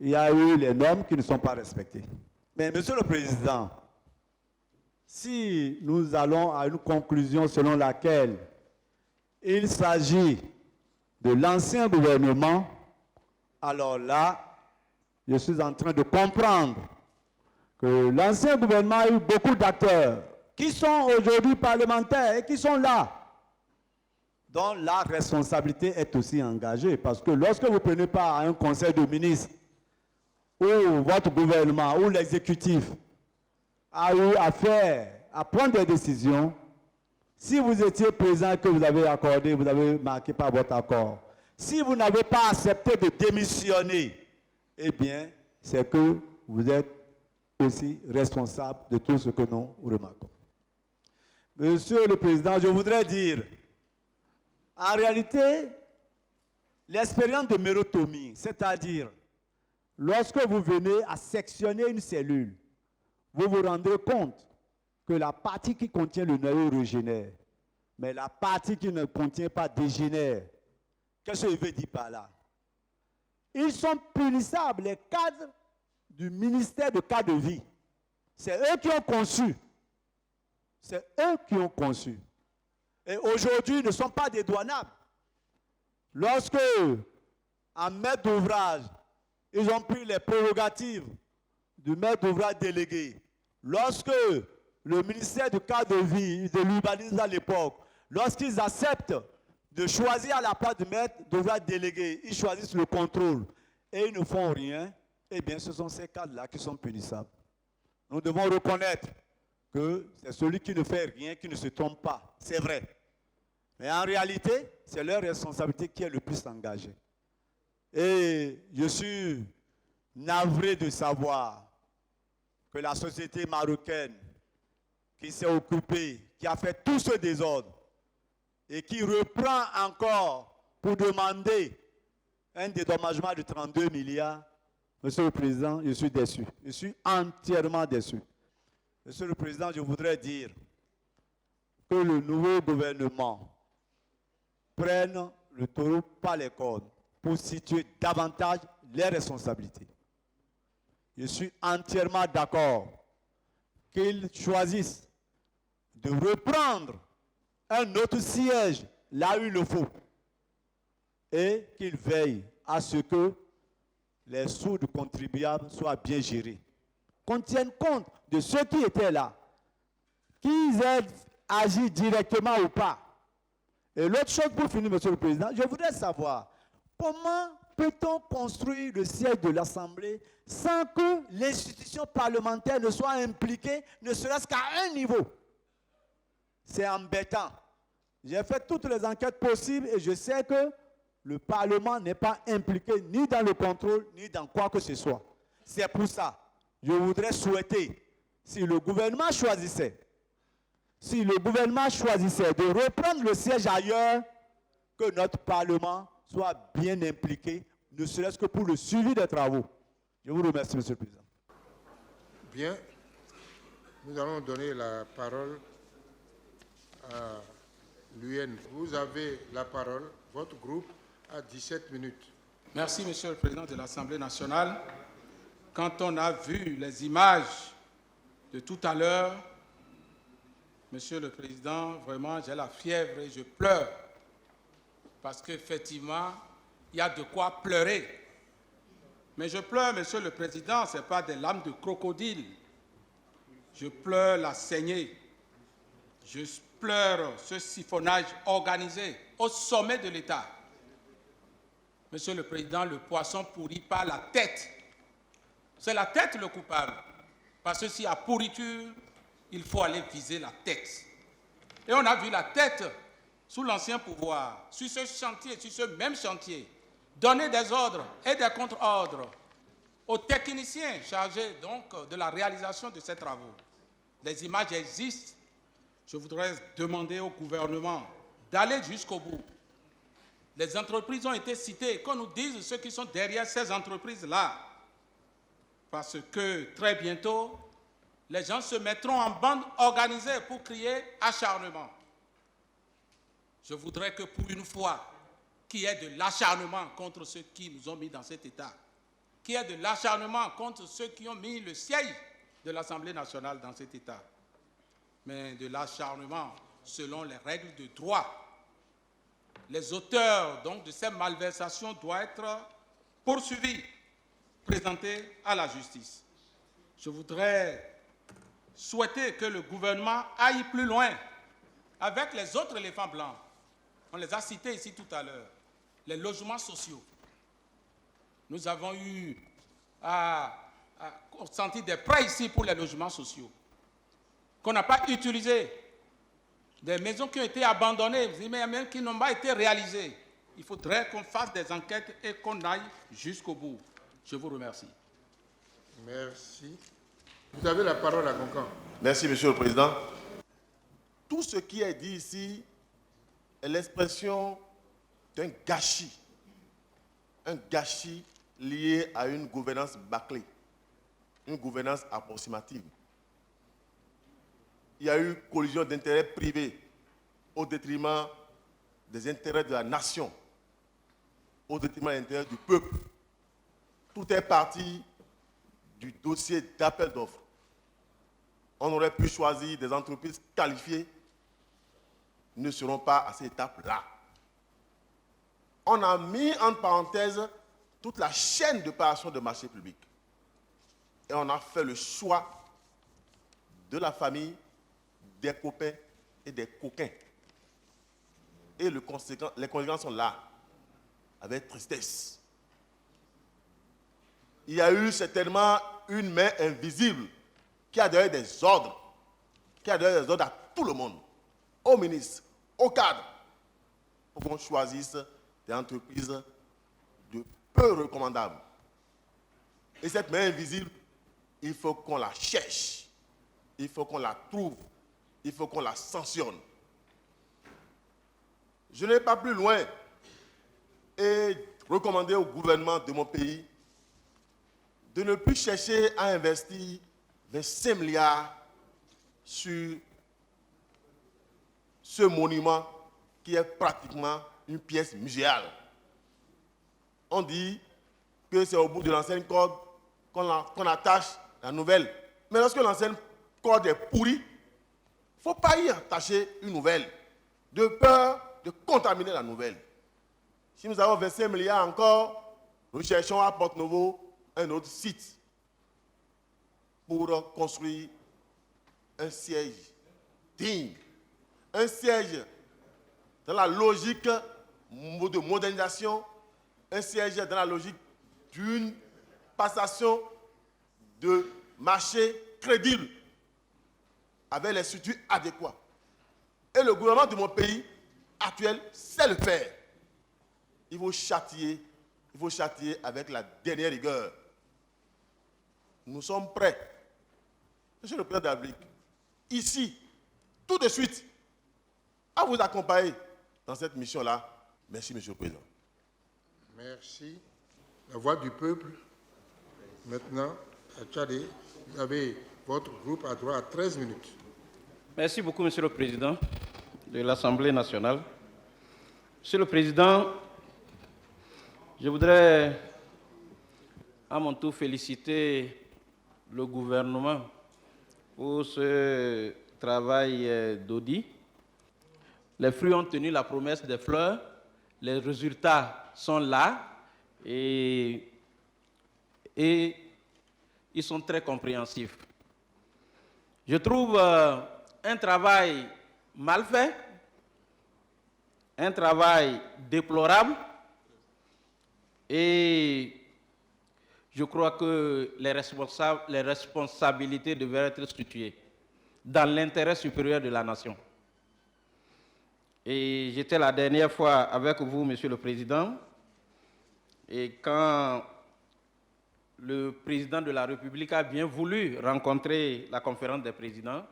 Speaker 7: y a eu les normes qui ne sont pas respectées. Mais, Monsieur le Président, si nous allons à une conclusion selon laquelle il s'agit de l'ancien gouvernement, alors là, je suis en train de comprendre que l'ancien gouvernement a eu beaucoup d'acteurs qui sont aujourd'hui parlementaires et qui sont là, dont la responsabilité est aussi engagée. Parce que lorsque vous prenez part à un conseil de ministres, où votre gouvernement, ou l'exécutif a eu affaire à prendre des décisions, si vous étiez présent et que vous avez accordé, vous avez marqué par votre accord, si vous n'avez pas accepté de démissionner, eh bien, c'est que vous êtes aussi responsable de tout ce que nous remarquons. Monsieur le Président, je voudrais dire, en réalité, l'expérience de mérotomie, c'est-à-dire, lorsque vous venez à sectionner une cellule, vous vous rendez compte que la partie qui contient le noyau régénère, mais la partie qui ne contient pas dégénère. Qu'est-ce que je veux dire par là? Ils sont punissables, les cadres du ministère de cadre de vie. C'est eux qui ont conçu. C'est eux qui ont conçu. Et aujourd'hui, ils ne sont pas dédouanables. Lorsque, en maître d'ouvrage, ils ont pris les prérogatives du maître d'ouvrage délégué. Lorsque le ministère du cadre de vie, de l'urbanisme à l'époque, lorsqu'ils acceptent de choisir à la place du maître d'ouvrage délégué, ils choisissent le contrôle et ils ne font rien, eh bien, ce sont ces cadres-là qui sont punissables. Nous devons reconnaître que c'est celui qui ne fait rien, qui ne se trompe pas. C'est vrai. Mais en réalité, c'est leur responsabilité qui est le plus engagée. Et je suis navré de savoir que la société marocaine qui s'est occupée, qui a fait tout ce désordre et qui reprend encore pour demander un dédommagement de 32 milliards, Monsieur le Président, je suis déçu. Je suis entièrement déçu. Monsieur le Président, je voudrais dire que le nouveau gouvernement prenne le taureau par les cornes pour situer davantage les responsabilités. Je suis entièrement d'accord qu'ils choisissent de reprendre un autre siège là où il le faut et qu'ils veillent à ce que les sous du contribuable soient bien gérés. Qu'on tienne compte de ceux qui étaient là, qu'ils aient agi directement ou pas. Et l'autre chose pour finir, Monsieur le Président, je voudrais savoir comment peut-on construire le siège de l'Assemblée sans que l'institution parlementaire ne soit impliquée, ne serait-ce qu'à un niveau. C'est embêtant. J'ai fait toutes les enquêtes possibles et je sais que le Parlement n'est pas impliqué ni dans le contrôle, ni dans quoi que ce soit. C'est pour ça, je voudrais souhaiter, si le gouvernement choisissait de reprendre le siège ailleurs, que notre Parlement soit bien impliqué, ne serait-ce que pour le suivi des travaux. Je vous remercie, Monsieur le Président.
Speaker 2: Bien. Nous allons donner la parole à l'UN. Vous avez la parole. Votre groupe a 17 minutes.
Speaker 8: Merci, Monsieur le Président de l'Assemblée nationale. Quand on a vu les images de tout à l'heure, Monsieur le Président, vraiment, j'ai la fièvre et je pleure. Parce qu'effectivement, il y a de quoi pleurer. Mais je pleure, Monsieur le Président, ce n'est pas des larmes de crocodile. Je pleure la saignée. Je pleure ce siphonnage organisé au sommet de l'État. Monsieur le Président, le poisson pourrit par la tête. C'est la tête le coupable. Parce que s'il y a pourriture, il faut aller viser la tête. Et on a vu la tête sous l'ancien pouvoir, sur ce chantier, sur ce même chantier, donner des ordres et des contre-ordres aux techniciens chargés donc de la réalisation de ces travaux. Les images existent. Je voudrais demander au gouvernement d'aller jusqu'au bout. Les entreprises ont été citées, qu'on nous dise ceux qui sont derrière ces entreprises-là. Parce que très bientôt, les gens se mettront en bande organisée pour crier acharnement. Je voudrais que pour une fois, qu'il y ait de l'acharnement contre ceux qui nous ont mis dans cet état, qu'il y ait de l'acharnement contre ceux qui ont mis le siège de l'Assemblée nationale dans cet état, mais de l'acharnement selon les règles de droit. Les auteurs donc, de ces malversations doivent être poursuivis, présentés à la justice. Je voudrais souhaiter que le gouvernement aille plus loin avec les autres éléphants blancs. On les a cités ici tout à l'heure. Les logements sociaux. Nous avons eu à consentir des prêts ici pour les logements sociaux qu'on n'a pas utilisés. Des maisons qui ont été abandonnées, mais même qui n'ont pas été réalisées. Il faudrait qu'on fasse des enquêtes et qu'on aille jusqu'au bout. Je vous remercie.
Speaker 2: Merci. Vous avez la parole à Goncan.
Speaker 9: Merci, Monsieur le Président. Tout ce qui est dit ici est l'expression d'un gâchis lié à une gouvernance bâclée, une gouvernance approximative. Il y a eu collision d'intérêts privés au détriment des intérêts de la nation, au détriment des intérêts du peuple. Tout est parti du dossier d'appel d'offres. On aurait pu choisir des entreprises qualifiées, ne seront pas à cette étape-là. On a mis en parenthèse toute la chaîne de préparation de marché public. Et on a fait le choix de la famille, des copains et des coquins. Et les conséquences sont là, avec tristesse. il y a eu certainement une main invisible qui a donné des ordres, à tout le monde, aux ministres, aux cadres, pour qu'on choisisse des entreprises de peu recommandables. Et cette main invisible, il faut qu'on la cherche, il faut qu'on la trouve, il faut qu'on la sanctionne. Je n'ai pas plus loin et recommander au gouvernement de mon pays de ne plus chercher à investir 25 milliards sur ce monument qui est pratiquement une pièce muséale. On dit que c'est au bout de l'ancienne corde qu'on attache la nouvelle. Mais lorsque l'ancienne corde est pourrie, il ne faut pas y attacher une nouvelle, de peur de contaminer la nouvelle. Si nous avons 25 milliards encore, nous cherchons à Porto-Novo un autre site pour construire un siège digne, un siège dans la logique de modernisation, un siège dans la logique d'une passation de marché crédible avec les structures adéquates. Et le gouvernement de mon pays actuel sait le faire. Il faut châtier avec la dernière rigueur. Nous sommes prêts, Monsieur le Président de la République, ici, tout de suite, à vous accompagner dans cette mission-là. Merci, Monsieur le Président.
Speaker 2: Merci. La voix du peuple. Maintenant, à Tchadé, vous avez votre groupe à droit à 13 minutes.
Speaker 3: Merci beaucoup, Monsieur le Président de l'Assemblée nationale. Monsieur le Président, je voudrais à mon tour féliciter le gouvernement pour ce travail d'audit. Les fruits ont tenu la promesse des fleurs, les résultats sont là et ils sont très compréhensifs. Je trouve un travail mal fait, un travail déplorable et je crois que les responsabilités devraient être situées dans l'intérêt supérieur de la nation. Et j'étais la dernière fois avec vous, Monsieur le Président, et quand le président de la République a bien voulu rencontrer la conférence des présidents,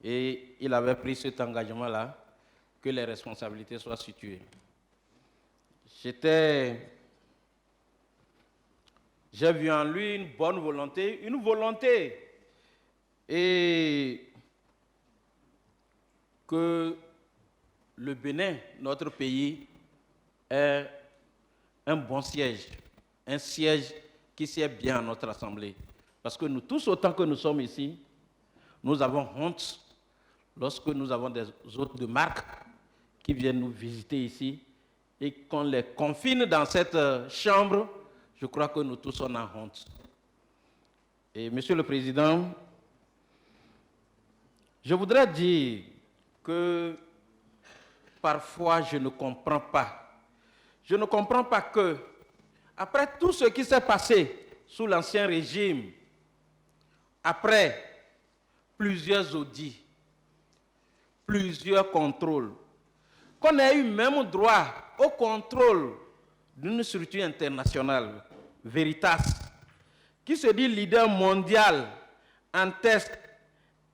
Speaker 3: et il avait pris cet engagement-là, que les responsabilités soient situées. J'ai vu en lui une bonne volonté, et que le Bénin, notre pays, est un bon siège, un siège qui sied bien à notre Assemblée. Parce que nous tous, autant que nous sommes ici, nous avons honte lorsque nous avons des hôtes de marque qui viennent nous visiter ici et qu'on les confine dans cette chambre. Je crois que nous tous, on a honte. Et Monsieur le Président, je voudrais dire que parfois je ne comprends pas. Je ne comprends pas que, après tout ce qui s'est passé sous l'Ancien Régime, après plusieurs audits, plusieurs contrôles, qu'on ait eu même droit au contrôle d'une structure internationale, Veritas, qui se dit leader mondial en test,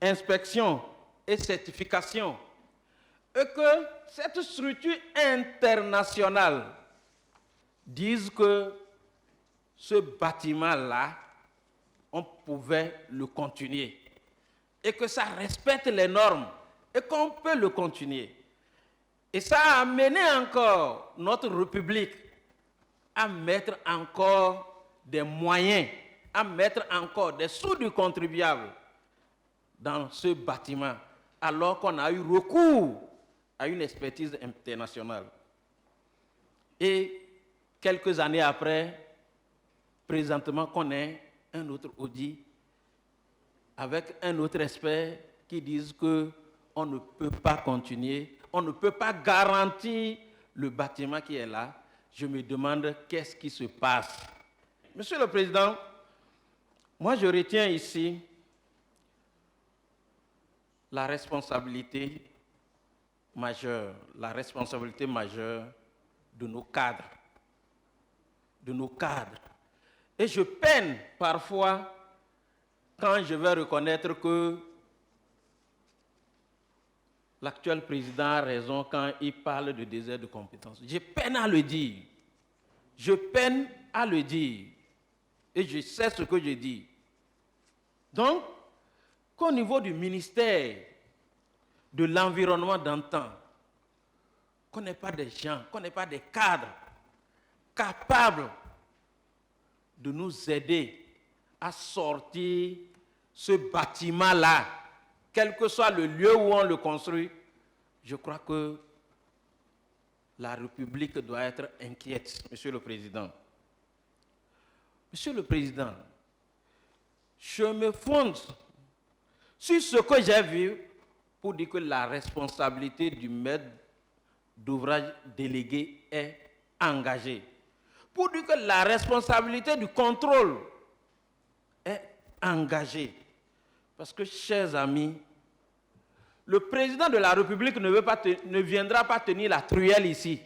Speaker 3: inspection et certification, et que cette structure internationale dise que ce bâtiment-là, on pouvait le continuer, et que ça respecte les normes, et qu'on peut le continuer. Et ça a amené encore notre République à mettre encore des moyens, à mettre encore des sous du contribuable dans ce bâtiment, alors qu'on a eu recours à une expertise internationale. Et quelques années après, présentement, qu'on ait un autre audit avec un autre expert qui dise qu'on ne peut pas continuer, on ne peut pas garantir le bâtiment qui est là. Je me demande qu'est-ce qui se passe. Monsieur le Président, moi je retiens ici la responsabilité majeure de nos cadres. Et je peine parfois quand je vais reconnaître que l'actuel président a raison quand il parle de désert de compétences. Je peine à le dire. Et je sais ce que je dis. Donc, qu'au niveau du ministère de l'Environnement d'antan, qu'on n'ait pas des gens, qu'on n'ait pas des cadres capables de nous aider à sortir ce bâtiment-là, quel que soit le lieu où on le construit, je crois que la République doit être inquiète, Monsieur le Président. Monsieur le Président, je me fonde sur ce que j'ai vu pour dire que la responsabilité du maître d'ouvrage délégué est engagée. Pour dire que la responsabilité du contrôle est engagée. Parce que, chers amis, le président de la République ne viendra pas tenir la truelle ici.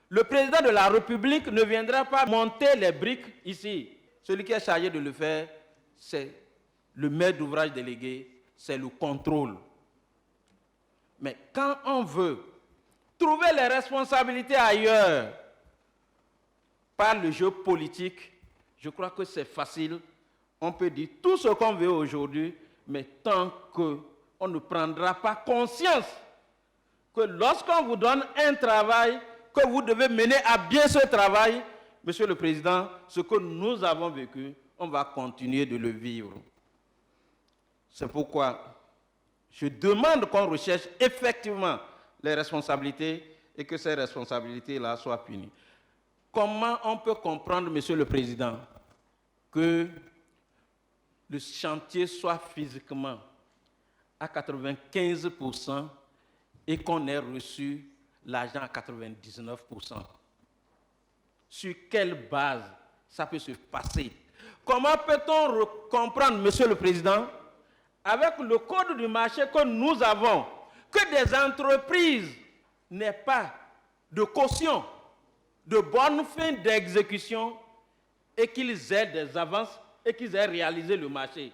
Speaker 3: Le président de la République ne viendra pas monter les briques ici. Celui qui est chargé de le faire, c'est le maître d'ouvrage délégué, c'est le contrôle. Mais quand on veut trouver les responsabilités ailleurs, par le jeu politique, je crois que c'est facile. On peut dire tout ce qu'on veut aujourd'hui, mais tant qu'on ne prendra pas conscience que lorsqu'on vous donne un travail, que vous devez mener à bien ce travail, Monsieur le Président, ce que nous avons vécu, on va continuer de le vivre. C'est pourquoi je demande qu'on recherche effectivement les responsabilités et que ces responsabilités-là soient punies. Comment on peut comprendre, Monsieur le Président, que le chantier soit physiquement à 95% et qu'on ait reçu l'argent à 99%? Sur quelle base ça peut se passer? Comment peut-on comprendre, Monsieur le Président, avec le code du marché que nous avons, que des entreprises n'aient pas de caution, de bonne fin d'exécution et qu'ils aient des avances et qu'ils aient réalisé le marché?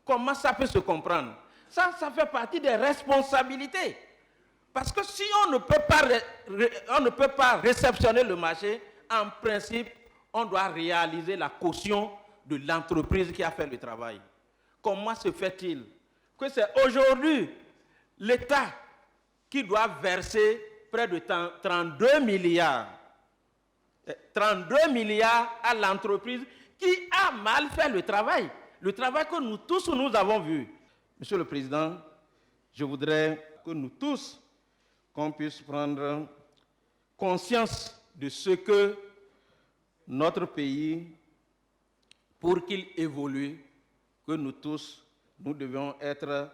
Speaker 3: Comment ça peut se comprendre? Ça fait partie des responsabilités. Parce que si on ne peut pas réceptionner le marché, en principe, on doit réaliser la caution de l'entreprise qui a fait le travail. Comment se fait-il que c'est aujourd'hui l'État qui doit verser près de 32 milliards à l'entreprise qui a mal fait le travail que nous tous nous avons vu? Monsieur le Président, je voudrais que nous tous, qu'on puisse prendre conscience de ce que notre pays, pour qu'il évolue, que nous tous, nous devons être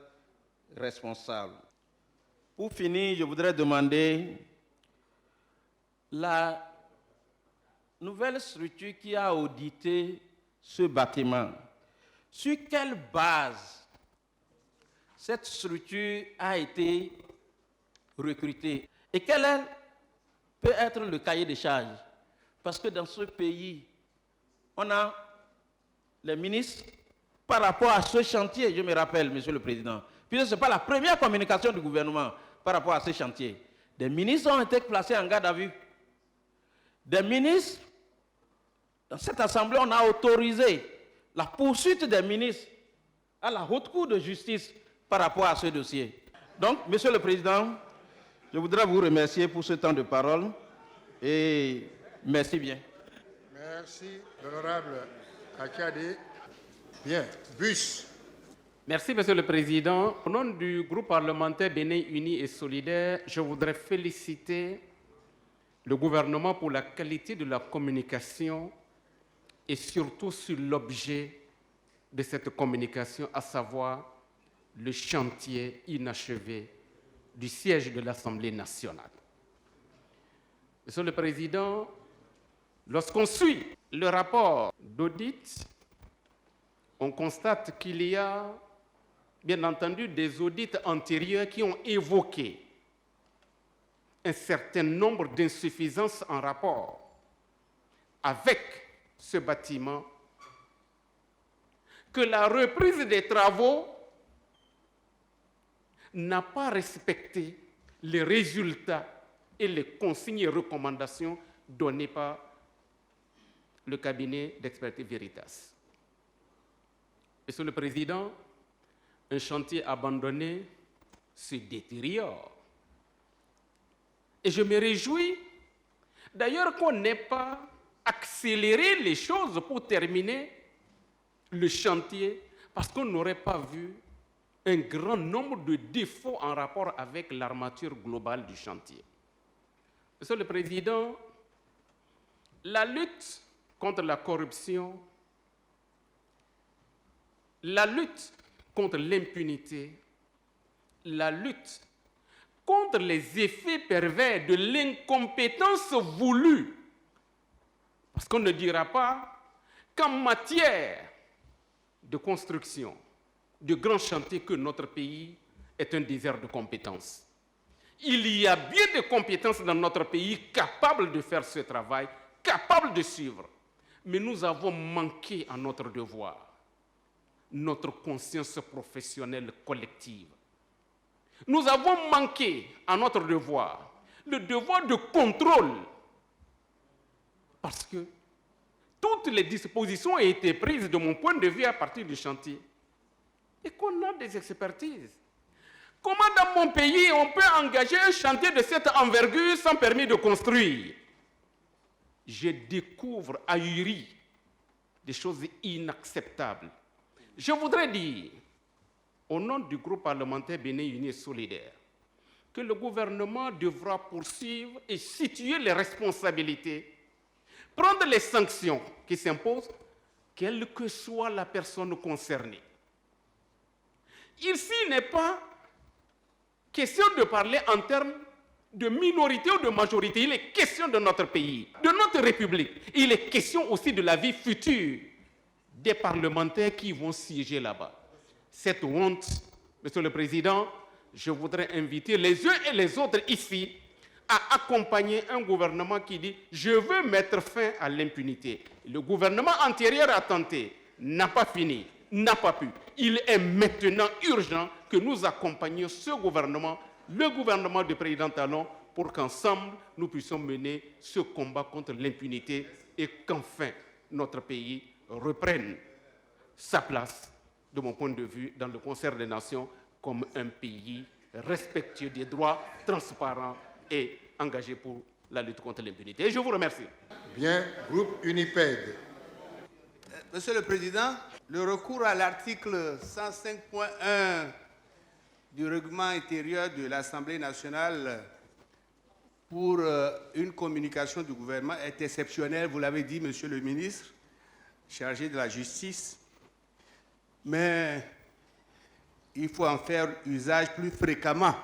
Speaker 3: responsables. Pour finir, je voudrais demander la nouvelle structure qui a audité ce bâtiment. Sur quelle base cette structure a été recrutée et quel peut être le cahier des charges? Parce que dans ce pays, on a les ministres par rapport à ce chantier, je me rappelle, Monsieur le Président, puisque ce n'est pas la première communication du gouvernement par rapport à ce chantier. Des ministres ont été placés en garde à vue. Des ministres, dans cette assemblée, on a autorisé la poursuite des ministres à la Haute Cour de justice par rapport à ce dossier. Donc, Monsieur le Président, je voudrais vous remercier pour ce temps de parole et merci bien.
Speaker 2: Merci, l'honorable Akade. Bien, Bus.
Speaker 10: Merci, Monsieur le Président. Au nom du groupe parlementaire Bénin Uni et Solidaire, je voudrais féliciter le gouvernement pour la qualité de la communication et surtout sur l'objet de cette communication, à savoir le chantier inachevé du siège de l'Assemblée nationale. Monsieur le Président, Lorsqu'on suit le rapport d'audit, on constate qu'il y a, bien entendu, des audits antérieurs qui ont évoqué un certain nombre d'insuffisances en rapport avec ce bâtiment, que la reprise des travaux n'a pas respecté les résultats et les consignes et recommandations données par le cabinet d'expertise Veritas. Monsieur le Président, un chantier abandonné se détériore. Et je me réjouis d'ailleurs qu'on n'ait pas accéléré les choses pour terminer le chantier, parce qu'on n'aurait pas vu un grand nombre de défauts en rapport avec l'armature globale du chantier. Monsieur le Président, la lutte contre la corruption, la lutte contre l'impunité, la lutte contre les effets pervers de l'incompétence voulue, parce qu'on ne dira pas qu'en matière de construction, de grands chantiers, que notre pays est un désert de compétences. Il y a bien des compétences dans notre pays capables de faire ce travail, capables de suivre. Mais nous avons manqué à notre devoir, notre conscience professionnelle collective. Nous avons manqué à notre devoir, le devoir de contrôle, parce que toutes les dispositions ont été prises, de mon point de vue, à partir du chantier, et qu'on a des expertises. Comment dans mon pays on peut engager un chantier de cette envergure sans permis de construire? Je découvre ahuri des choses inacceptables. Je voudrais dire, au nom du groupe parlementaire Bénin Uni et Solidaire, que le gouvernement devra poursuivre et situer les responsabilités, prendre les sanctions qui s'imposent, quelle que soit la personne concernée. Ici n'est pas question de parler en termes de minorité ou de majorité. Il est question de notre pays, de notre République. Il est question aussi de la vie future des parlementaires qui vont siéger là-bas. Cette honte, Monsieur le Président, je voudrais inviter les uns et les autres ici à accompagner un gouvernement qui dit « Je veux mettre fin à l'impunité ». Le gouvernement antérieur a tenté, n'a pas fini, n'a pas pu. Il est maintenant urgent que nous accompagnions ce gouvernement, le gouvernement du président Talon, pour qu'ensemble, nous puissions mener ce combat contre l'impunité et qu'enfin, notre pays reprenne sa place, de mon point de vue, dans le concert des nations, comme un pays respectueux des droits, transparent et engagé pour la lutte contre l'impunité. Et je vous remercie.
Speaker 2: Bien, groupe Uniped.
Speaker 11: Monsieur le Président, le recours à l'article 105.1 du règlement intérieur de l'Assemblée nationale pour une communication du gouvernement est exceptionnel, vous l'avez dit, Monsieur le ministre, chargé de la justice, mais il faut en faire usage plus fréquemment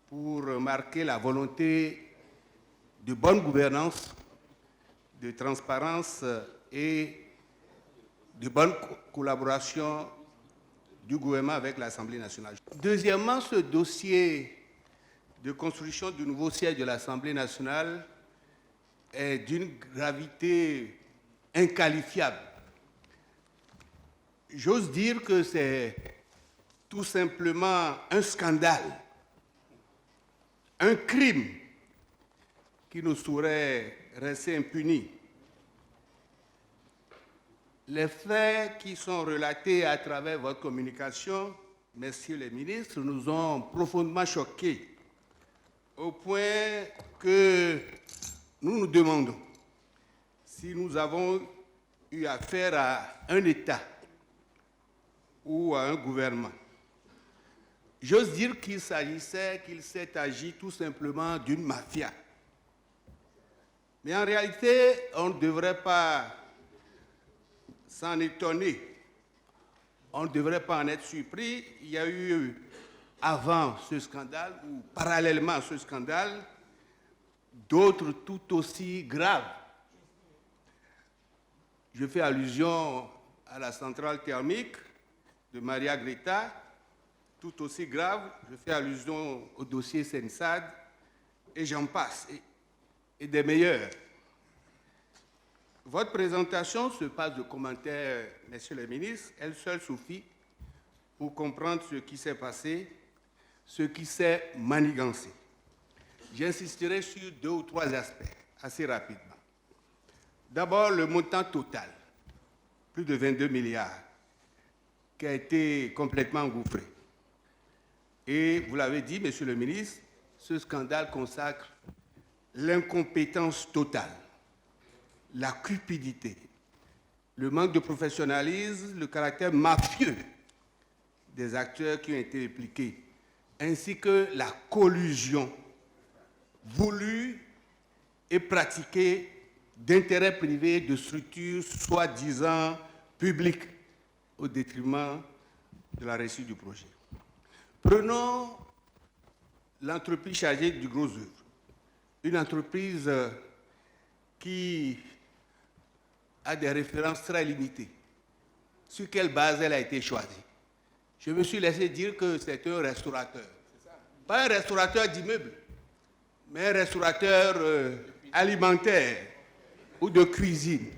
Speaker 11: pour marquer la volonté de bonne gouvernance, de transparence et de bonne collaboration du gouvernement avec l'Assemblée nationale. Deuxièmement, ce dossier de construction du nouveau siège de l'Assemblée nationale est d'une gravité inqualifiable. J'ose dire que c'est tout simplement un scandale, un crime qui ne saurait rester impuni. Les faits qui sont relatés à travers votre communication, messieurs les ministres, nous ont profondément choqués, au point que nous nous demandons si nous avons eu affaire à un État ou à un gouvernement. J'ose dire qu'il s'est agi tout simplement d'une mafia. Mais en réalité, on ne devrait pas s'en étonner. On ne devrait pas en être surpris. Il y a eu, avant ce scandale, ou parallèlement à ce scandale, d'autres tout aussi graves Je fais allusion à la centrale thermique de Maria Greta, tout aussi grave. Je fais allusion au dossier Sensad, et j'en passe, et des meilleurs. Votre présentation se passe de commentaires, messieurs les ministres. Elle seule suffit pour comprendre ce qui s'est passé, ce qui s'est manigancé. J'insisterai sur 2 ou 3 aspects, assez rapidement. D'abord, le montant total, plus de 22 milliards, qui a été complètement engouffré. Et vous l'avez dit, monsieur le ministre, ce scandale consacre l'incompétence totale, la cupidité, le manque de professionnalisme, le caractère mafieux des acteurs qui ont été impliqués, ainsi que la collusion voulue et pratiquée d'intérêts privés de structures soi-disant publiques au détriment de la réussite du projet. Prenons l'entreprise chargée du gros œuvre, une entreprise qui a des références très limitées. Sur quelle base elle a été choisie? Je me suis laissé dire que c'est un restaurateur. Pas un restaurateur d'immeubles, mais un restaurateur alimentaire ou de cuisine.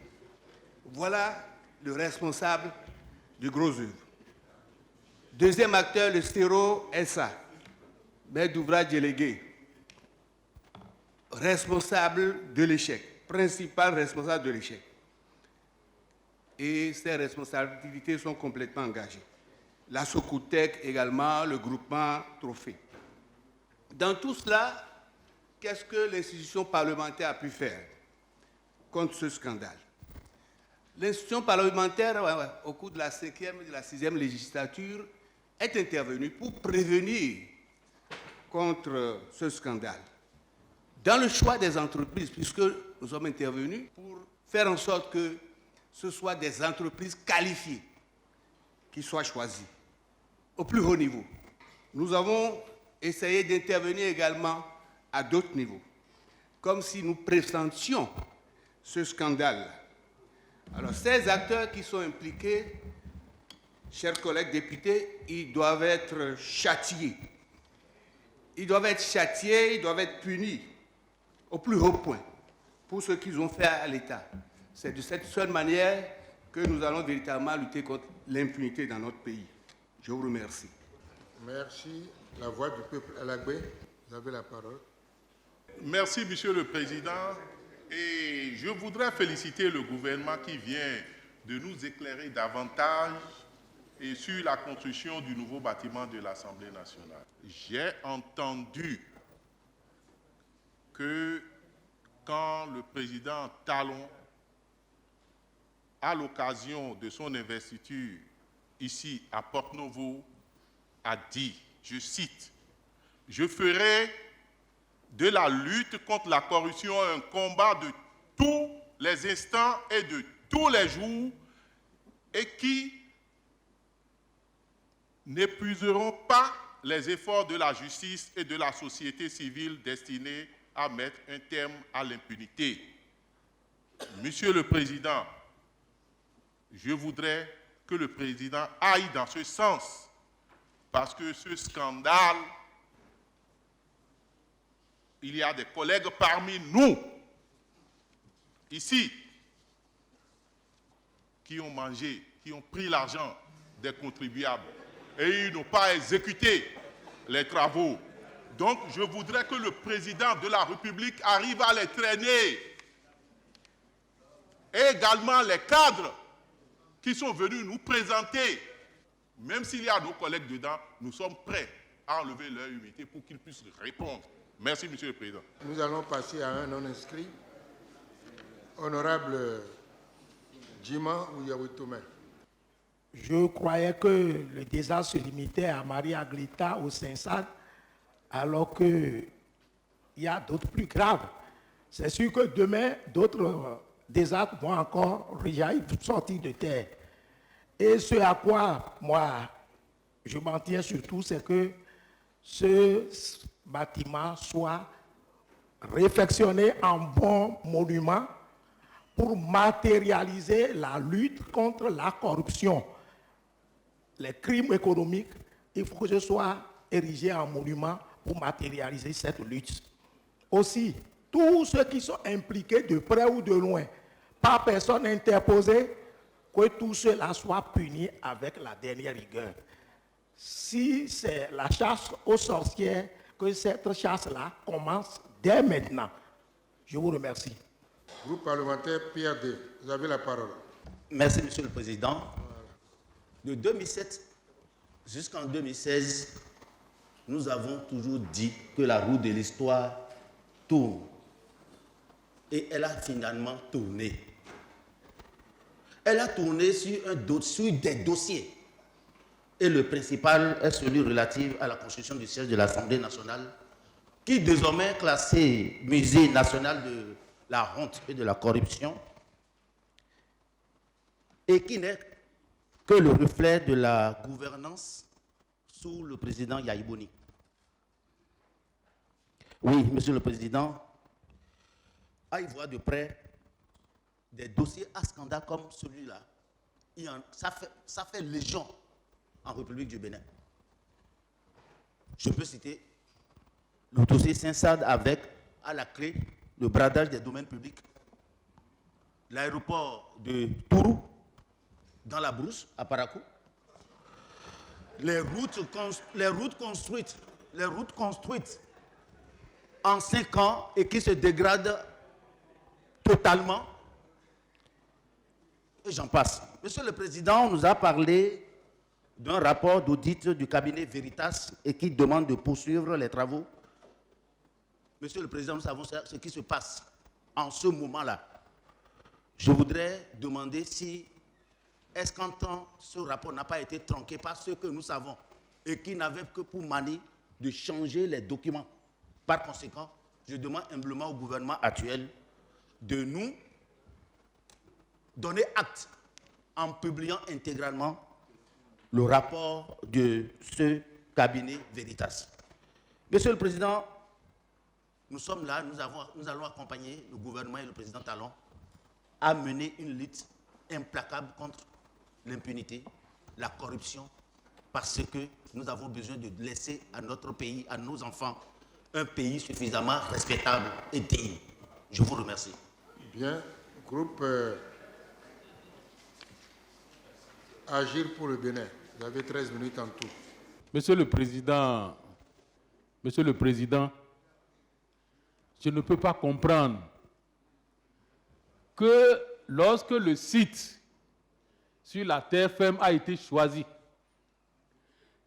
Speaker 11: Voilà le responsable du gros œuvre. Deuxième acteur, le Stéro SA, maître d'ouvrage délégué, responsable de l'échec, principal responsable de l'échec. Et ces responsabilités sont complètement engagées. La Socotec également, le groupement Trophée. Dans tout cela, qu'est-ce que l'institution parlementaire a pu faire contre ce scandale? L'institution parlementaire, au cours de la 5e et de la 6e législature, est intervenue pour prévenir contre ce scandale. Dans le choix des entreprises, puisque nous sommes intervenus pour faire en sorte que ce soit des entreprises qualifiées qui soient choisies au plus haut niveau. Nous avons essayé d'intervenir également à d'autres niveaux, comme si nous pressentions ce scandale. Alors, ces acteurs qui sont impliqués, chers collègues députés, ils doivent être châtiés. Ils doivent être châtiés, ils doivent être punis au plus haut point pour ce qu'ils ont fait à l'État. C'est de cette seule manière que nous allons véritablement lutter contre l'impunité dans notre pays. Je vous remercie.
Speaker 2: Merci. La voix du peuple. Alagbé, vous avez la parole.
Speaker 4: Merci, Monsieur le Président. Et je voudrais féliciter le gouvernement qui vient de nous éclairer davantage et sur la construction du nouveau bâtiment de l'Assemblée nationale. J'ai entendu que quand le président Talon, à l'occasion de son investiture ici à Porte-Novo, a dit, je cite, « Je ferai de la lutte contre la corruption un combat de tous les instants et de tous les jours et qui n'épuiseront pas les efforts de la justice et de la société civile destinés à mettre un terme à l'impunité. » Monsieur le Président, je voudrais que le Président aille dans ce sens, parce que ce scandale, il y a des collègues parmi nous, ici, qui ont mangé, qui ont pris l'argent des contribuables et ils n'ont pas exécuté les travaux. Donc, je voudrais que le président de la République arrive à les traîner. Et également les cadres qui sont venus nous présenter. Même s'il y a nos collègues dedans, nous sommes prêts à enlever leur humilité pour qu'ils puissent répondre. Merci, Monsieur le Président.
Speaker 2: Nous allons passer à un non-inscrit. Honorable Djima Ouyawitome.
Speaker 12: Je croyais que le désastre se limitait à Maria Greta au Sensad, alors qu'il y a d'autres plus graves. C'est sûr que demain, d'autres désastres vont encore sortir de terre. Et ce à quoi, moi, je m'en tiens surtout, c'est que ce bâtiment soit réfectionné en bon monument pour matérialiser la lutte contre la corruption, les crimes économiques. Il faut que je sois érigé en monument pour matérialiser cette lutte. Aussi, tous ceux qui sont impliqués de près ou de loin, par personne interposée, que tout cela soit puni avec la dernière rigueur. Si c'est la chasse aux sorcières, que cette chasse-là commence dès maintenant. Je vous remercie.
Speaker 2: Groupe parlementaire PRD, vous avez la parole.
Speaker 13: Merci, Monsieur le Président. De 2007 jusqu'en 2016, nous avons toujours dit que la roue de l'histoire tourne. Et elle a finalement tourné. Elle a tourné sur des dossiers. Et le principal est celui relatif à la construction du siège de l'Assemblée nationale, qui désormais est classé musée national de la honte et de la corruption, et qui n'est que le reflet de la gouvernance sous le président Yahi Boni. Oui, Monsieur le Président, à y voir de près des dossiers à scandale comme celui-là, ça fait légion en République du Bénin. Je peux citer le dossier Saint-Sad avec, à la clé, le bradage des domaines publics, l'aéroport de Tourou, dans la Brousse, à Parakou, les routes construites en 5 ans et qui se dégradent totalement, et j'en passe. Monsieur le Président nous a parlé d'un rapport d'audit du cabinet Veritas et qui demande de poursuivre les travaux. Monsieur le Président, nous savons ce qui se passe en ce moment-là. Je voudrais demander si, est-ce qu'en temps, ce rapport n'a pas été tronqué par ceux que nous savons et qui n'avaient que pour manie de changer les documents. Par conséquent, je demande humblement au gouvernement actuel de nous donner acte en publiant intégralement le rapport de ce cabinet Veritas. Monsieur le Président, nous sommes là, nous allons accompagner le gouvernement et le président Talon à mener une lutte implacable contre l'impunité, la corruption, parce que nous avons besoin de laisser à notre pays, à nos enfants, un pays suffisamment respectable et digne. Je vous remercie.
Speaker 2: Bien, groupe Agir pour le Bénin. Vous avez 13 minutes en tout.
Speaker 14: Monsieur le Président, je ne peux pas comprendre que lorsque le site sur la terre ferme a été choisi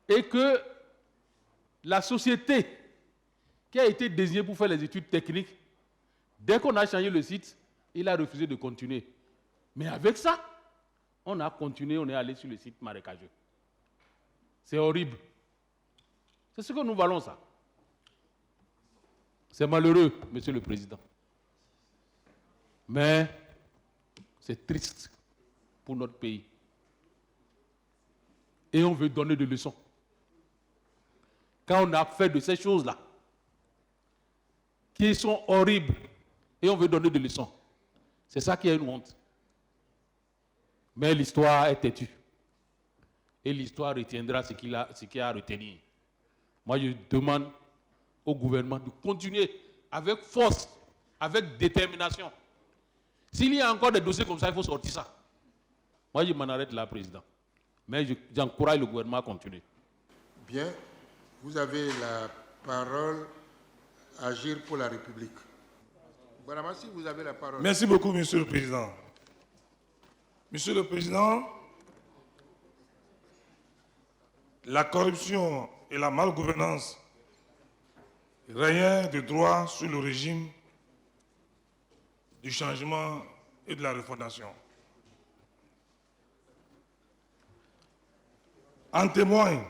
Speaker 14: et que la société qui a été désignée pour faire les études techniques, dès qu'on a changé le site, il a refusé de continuer. Mais avec ça, on a continué, on est allé sur le site marécageux. C'est horrible. C'est ce que nous valons, ça. C'est malheureux, Monsieur le Président. Mais c'est triste pour notre pays. Et on veut donner des leçons. Quand on a fait de ces choses-là, qui sont horribles, et on veut donner des leçons, c'est ça qui est une honte. Mais l'histoire est têtue. Et l'histoire retiendra ce qu'il y a à retenir. Moi, je demande au gouvernement de continuer avec force, avec détermination. S'il y a encore des dossiers comme ça, il faut sortir ça. Moi, je m'en arrête là, Président. Mais j'encourage le gouvernement à continuer.
Speaker 2: Bien, vous avez la parole. Agir pour la République. Baramassi, vous avez la parole.
Speaker 15: Merci beaucoup, Monsieur le Président. Monsieur le Président, la corruption et la malgouvernance régnaient de droit sous le régime du changement et de la refondation. En témoigne,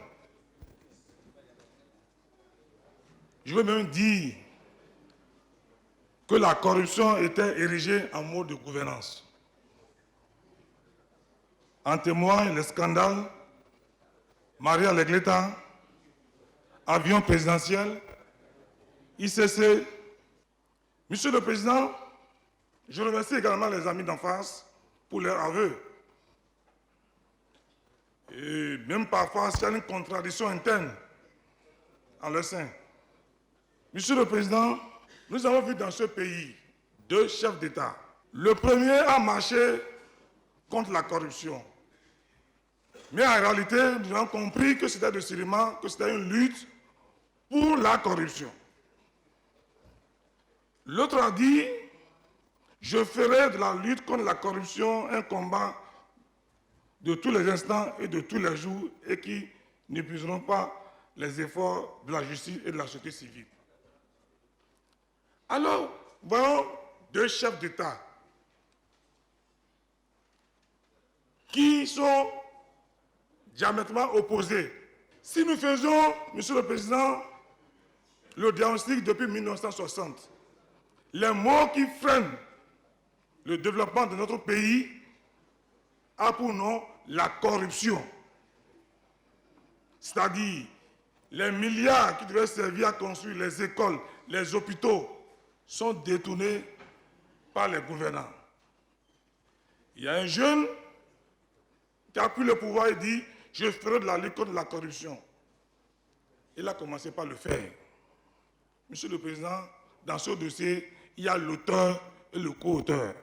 Speaker 15: je veux même dire que la corruption était érigée en mode de gouvernance. En témoignent les scandales Maria Legleta, avion présidentiel, ICC. Monsieur le Président, Je remercie également les amis d'en face pour leur aveu. Et même parfois, s'il y a une contradiction interne en leur sein. Monsieur le Président, nous avons vu dans ce pays 2 chefs d'État. Le premier a marché contre la corruption. Mais en réalité, nous avons compris que c'était décidément que c'était une lutte pour la corruption. L'autre a dit, je ferai de la lutte contre la corruption un combat de tous les instants et de tous les jours et qui n'épuiseront pas les efforts de la justice et de la société civile. Alors, voyons 2 chefs d'État qui sont diamétralement opposés. Si nous faisons, Monsieur le Président, le diagnostic depuis 1960, les mots qui freinent le développement de notre pays a pour nom la corruption. C'est-à-dire les milliards qui devaient servir à construire les écoles, les hôpitaux, sont détournés par les gouvernants. Il y a un jeune qui a pris le pouvoir et dit « Je ferai de la lutte contre la corruption ». Il a commencé par le faire. Monsieur le Président, dans ce dossier, il y a l'auteur et le co-auteur.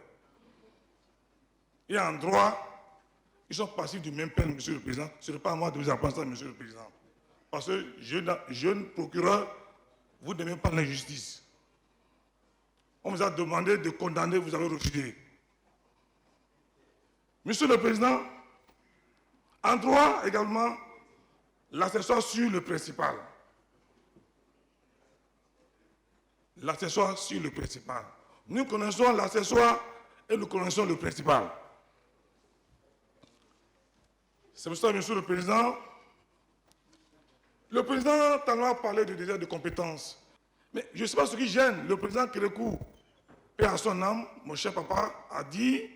Speaker 15: Et en droit, ils sont passifs du même peine, Monsieur le Président. Ce n'est pas à moi de vous apprendre ça, Monsieur le Président. Parce que, jeune procureur, vous n'aimez pas l'injustice. On vous a demandé de condamner, vous avez refusé. Monsieur le Président, en droit également, l'accessoire sur le principal. L'accessoire sur le principal. Nous connaissons l'accessoire et nous connaissons le principal. C'est pour ça, Monsieur le Président, le président Talon a parlé de désert de compétences. Mais je ne sais pas ce qui gêne. Le président Kérékou, paix à son âme, mon cher papa, a dit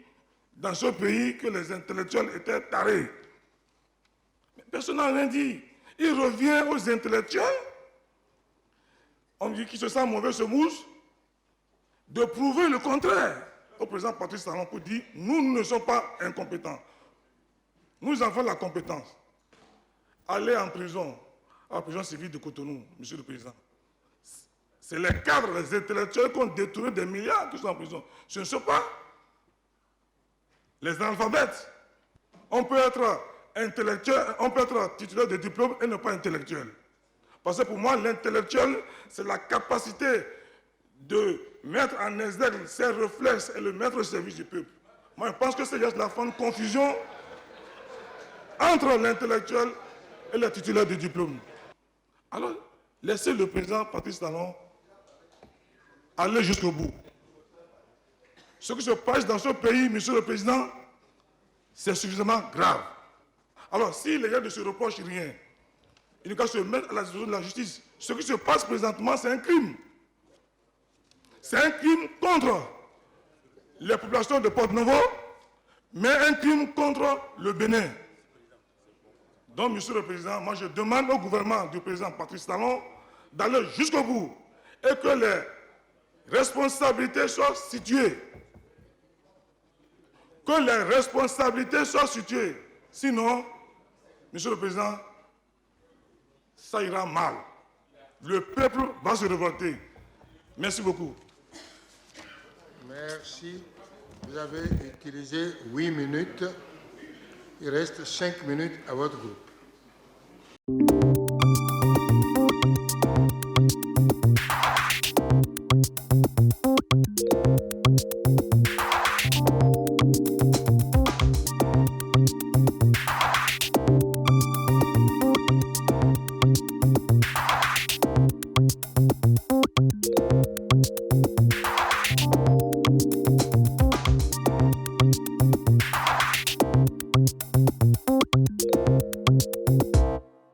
Speaker 15: dans ce pays que les intellectuels étaient tarés. Mais personne n'a rien dit. Il revient aux intellectuels, on dit qu'il se sent mauvais, se mousse, de prouver le contraire au président Patrice Talon pour dire nous ne sommes pas incompétents. Nous avons la compétence. Aller en prison, à la prison civile de Cotonou, Monsieur le Président. C'est les cadres, les intellectuels qui ont détourné des milliards qui sont en prison. Ce ne sont pas les analphabètes. On peut être intellectuel, on peut être titulaire de diplôme et ne pas intellectuel. Parce que pour moi, l'intellectuel, c'est la capacité de mettre en exergue ses réflexes et le mettre au service du peuple. Moi, je pense que c'est juste la fin de confusion entre l'intellectuel et le titulaire de diplôme. Alors, laissez le président Patrice Talon aller jusqu'au bout. Ce qui se passe dans ce pays, Monsieur le Président, c'est suffisamment grave. Alors, si les gens ne se reprochent rien, ils ne qu'à se mettre à la disposition de la justice. Ce qui se passe présentement, c'est un crime. C'est un crime contre les populations de Porto-Novo, mais un crime contre le Bénin. Donc, Monsieur le Président, moi je demande au gouvernement du président Patrice Talon d'aller jusqu'au bout et que les responsabilités soient situées. Que les responsabilités soient situées. Sinon, Monsieur le Président, ça ira mal. Le peuple va se révolter. Merci beaucoup.
Speaker 2: Merci. Vous avez utilisé 8 minutes. Il reste 5 minutes à votre groupe.